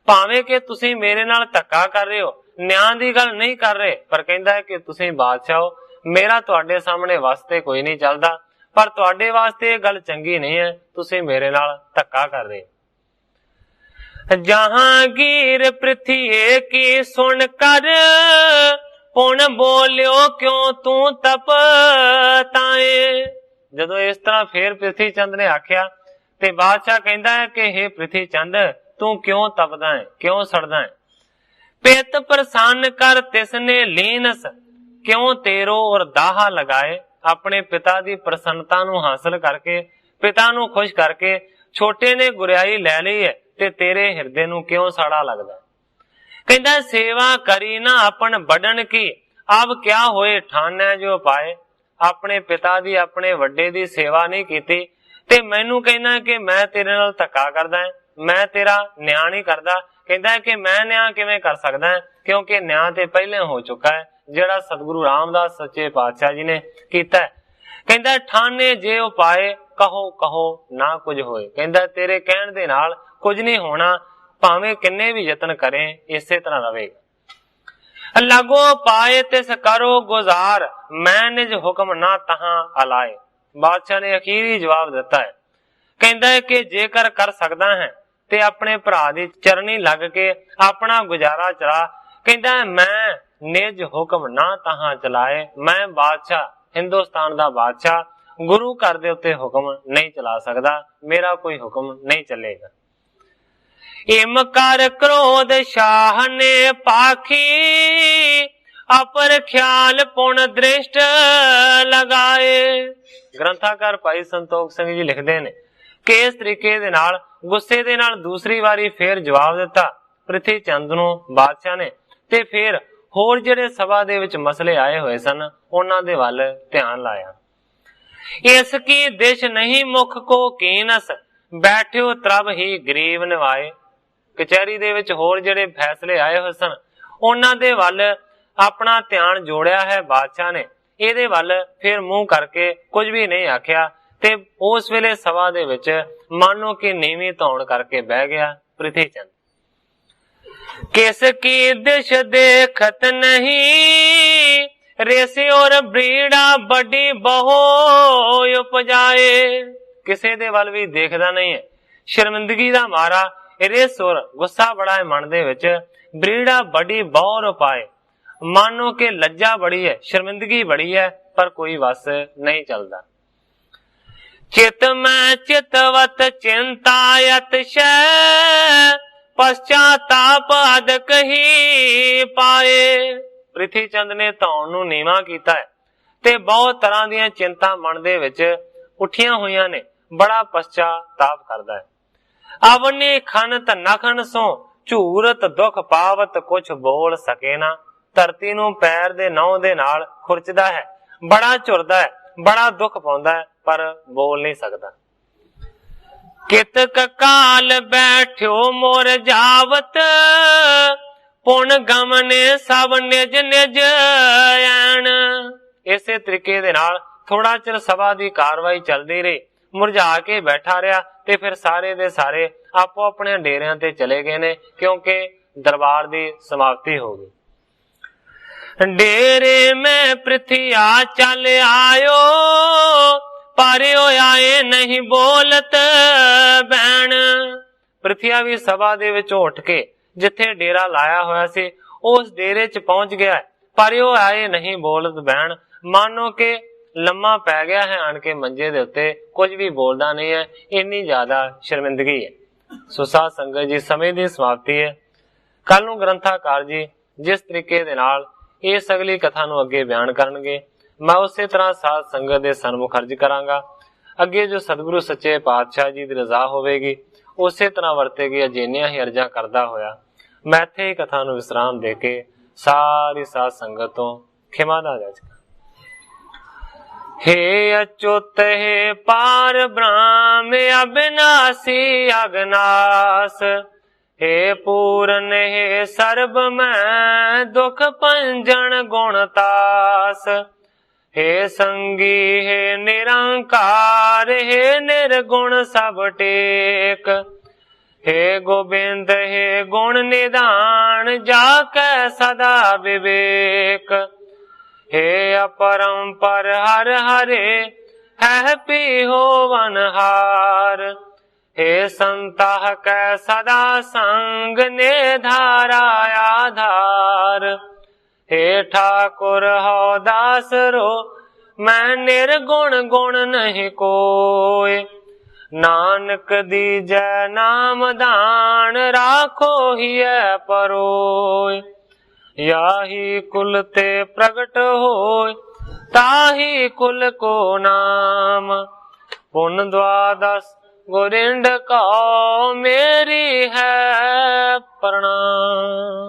भावें कि तुसी मेरे नाल धक्का कर रहे हो, न्याय दी गल नहीं कर रहे, पर कहंदा है कि तुसी बादशाह हो, मेरा तुहाडे सामने वास्ते कोई नहीं चलदा, पर तुहाडे वास्ते गल चंगी नहीं है, तुसी मेरे नाल धक्का कर रहे। जहांगीर पृथ्वी की सुन कर, पुन बोलियो क्यों तू तप ताए। जदों इस तरह फिर पृथ्वी चंद ने आख्या ते बादशाह कहंदा है कि हे पृथ्वी चंद, तू क्यों तपदा है, क्यों सड़दा है। पित प्रसन्न कर तिसने लीनस, क्यों तेरो और दाहा लगाए। अपने पिता दी प्रसन्नता नू हासिल करके, पिता नू खुश करके छोटे ने गुरियाई लै ली है, ते तेरे हिरदे नू क्यों साड़ा लगदा। कहंदा सेवा करी ना अपन बड़न की, अब क्या होए ठाने जो पाए। अपने पिता दी अपने वड्डे दी सेवा नहीं कीती, ते मैनू कहना कि मैं तेरे नाल धक्का करदा है, मैं तेरा न्याय नहीं करदा। कहंदा है कि मैं न्याय किवें कर सकदा है, क्योंकि न्याय ते पहले हो चुका है, जेड़ा सतगुरु रामदास सच्चे पातशाह जी ने कीता है। कहंदा ठाने जे उपाए, कहो कहो ना कुछ होए। कहंदा तेरे कहण दे नाल कुछ नहीं होना, भावें किन्ने भी यतन करें इसे तरह रहेगा। लगो पाए तिस करो गुजार, मैं निज हुक्म ना तहां अलाए। बादशाह ने अखीरी जवाब दिता है, कहंदा है कि जेकर कर सकदा है ते अपने भरा दी चरनी लग के अपना गुजारा चला। कहंदा है मैं निज हुक्म ना तहां चलाए, मैं बादशाह हिंदुस्तान दा बादशाह गुरु घर दे उत्ते हुक्म नहीं चला सकदा, मेरा कोई हुक्म नहीं चलेगा। इम कर क्रोध शाह ने पाखी, अपर ख्याल पुन दृष्ट लगाए। ग्रंथाकार भाई संतोख सिंह जी लिखते ने कि इस तरीके दे नाल गुस्से दे नाल दूसरी वारी फिर जवाब दिता पृथ्वी चंद नू बादशाह ने, ते फिर होर जिहड़े सभा दे विच मसले आए हुए सन उन्हां दे वल ध्यान लाया। इसकी दिश नहीं मुख को कीनस, बैठियो त्रब ही गरीब निवाए। कचहरी दे विच होर जिहड़े फैसले आए हुए सन उन्हां दे वल अपना ध्यान जोड़िया है बादशाह ने, इहदे वल फिर मुंह करके कुछ भी नहीं आख्या, ते उस वेले सभा दे विच मानो कि नीवी धौन करके बह गया पृथ्वी चंद। किसकी दिश देखत नहीं, रेसे और ब्रीड़ा बड़ी बहो उपजाए। किसे दे वल भी देखदा नहीं है, शर्मिंदगी दा मारा रेस और गुस्सा बड़ा है मन दे विच, ब्रीड़ा बड़ी बहु पाए, मानो के लज्जा बड़ी है, शर्मिंदगी बड़ी है, पर कोई वस नहीं चलता। चित में चितवत चिंतायत शय, पश्चाताप अदक ही पाए। पृथ्वी चंद ने धौन नू नीवा कीता है, ਤੇ ਬਹੁਤ ਤਰ੍ਹਾਂ ਦੀਆਂ ਚਿੰਤਾ ਮਨ ਦੇ ਵਿੱਚ ਉੱਠੀਆਂ ਹੋਈਆਂ ਨੇ। ਬੜਾ ਪਛਤਾਪ ਕਰਦਾ ਹੈ। ਅਵਨੀ ਖਨ ਧੰਨਾ ਖਨ ਸੋ ਝੂਰਤ ਦੁੱਖ ਪਾਵਤ ਕੁਛ ਬੋਲ ਸਕੇ ਨਾ। ਧਰਤੀ ਨੂੰ ਪੈਰ ਦੇ ਨਹੁੰ ਦੇ ਨਾਲ ਖੁਰਚਦਾ ਹੈ, ਬੜਾ ਝੁਰਦਾ ਹੈ, ਬੜਾ ਦੁੱਖ ਪਾਉਂਦਾ ਹੈ, ਪਰ ਬੋਲ ਨਹੀਂ ਸਕਦਾ। ਕਿਤਕ ਕਾਲ ਬੈਠਿਓ ਮੋਰ ਜਾਵਤ ਪੁਣ ਗਮਨੇ ਸਭ ਨਿਜ ਨਿਜ ਐਣ। ਇਸੇ ਤਰੀਕੇ ਦੇ ਨਾਲ ਥੋੜਾ ਚਿਰ ਸਭਾ ਦੀ ਕਾਰਵਾਈ ਚੱਲਦੀ ਰਹੀ, ਮੁਰਝਾ ਕੇ ਬੈਠਾ ਰਿਹਾ ਤੇ ਫਿਰ ਸਾਰੇ ਦੇ ਸਾਰੇ ਆਪੋ ਆਪਣੇ ਡੇਰਿਆਂ ਤੇ ਚਲੇ ਗਏ ਨੇ, ਕਿਉਂਕਿ ਦਰਬਾਰ ਦੀ ਸਮਾਪਤੀ ਹੋ ਗਈ। ਡੇਰੇ ਮੈਂ ਪ੍ਰਿਥਿਆ ਚੱਲ ਆਇਓ ਪਾਰਿਓ ਆਏ ਨਹੀਂ ਬੋਲਤ ਬੈਣ। ਪ੍ਰਿਥਿਆ ਵੀ ਸਭਾ ਦੇ ਵਿੱਚ ਉੱਠ ਕੇ ਜਿੱਥੇ ਡੇਰਾ ਲਾਇਆ ਹੋਇਆ ਸੀ ਉਸ ਡੇਰੇ 'ਚ ਪਹੁੰਚ ਗਿਆ। ਪਾਰਿਓ ਆਏ ਨਹੀਂ ਬੋਲਤ ਬੈਣ, ਮਾਨੋ ਕਿ ਲੰਮਾ ਪੈ ਗਿਆ ਹੈ ਆਣ ਕੇ ਮੰਜੇ ਦੇ ਉੱਤੇ, ਕੁਝ ਵੀ ਬੋਲਦਾ ਨਹੀਂ ਹੈ, ਇੰਨੀ ਜ਼ਿਆਦਾ ਸ਼ਰਮਿੰਦਗੀ ਹੈ। ਸੋ ਸਾਧ ਸੰਗਤ ਜੀ, ਸਮੇਂ ਦੀ ਸਮਾਪਤੀ ਹੈ। ਕੱਲ ਨੂੰ ਗ੍ਰੰਥਾਕਾਰ ਜੀ ਜਿਸ ਤਰੀਕੇ ਦੇ ਨਾਲ ਇਸ ਅਗਲੀ ਕਥਾ ਨੂੰ ਅੱਗੇ ਬਿਆਨ ਕਰਨਗੇ, ਮੈਂ ਉਸੇ ਤਰ੍ਹਾਂ ਸਾਧ ਸੰਗਤ ਦੇ ਸਨਮੁਖ ਅਰਜ ਕਰਾਂਗਾ। ਅੱਗੇ ਜੋ ਸਤਿਗੁਰੂ ਸੱਚੇ ਪਾਤਸ਼ਾਹ ਜੀ ਦੀ ਰਜ਼ਾ ਹੋਵੇਗੀ ਉਸੇ ਤਰ੍ਹਾਂ ਵਰਤੇਗੀ। ਅਜਿਹੀਆਂ ਹੀ ਅਰਜ਼ਾਂ ਕਰਦਾ ਹੋਇਆ ਮੈਂ ਇੱਥੇ ਹੀ ਕਥਾ ਨੂੰ ਵਿਸਰਾਮ ਦੇ ਕੇ ਸਾਰੀ ਸਾਧ ਸੰਗਤ ਤੋਂ ਖਿਮਾ ਦਾ ਅਰਜ਼ ਕਰਾਂ। हे अच्युत हे पार ब्रह्म अविनाशी अगनास, हे पूर्ण हे सर्ब मैं दुख पंजन गुणतास, हे संगी हे निरंकार हे निर्गुण सब टेक, हे गोबिंद हे गुण निधान जाकै सदा विवेक, हे अपरंपर हर हरे है पी होवनहार, हे संताह कै सदा संग ने धारा आधार, हे ठाकुर हो दास रो मैं निर्गुण गुण नहीं कोय, नानक दीजै नाम दान राखो हिय परोय, याही कुल ते प्रगट होय ताही कुल को नाम, पुन द्वादश गोरिंड को मेरी है प्रणाम।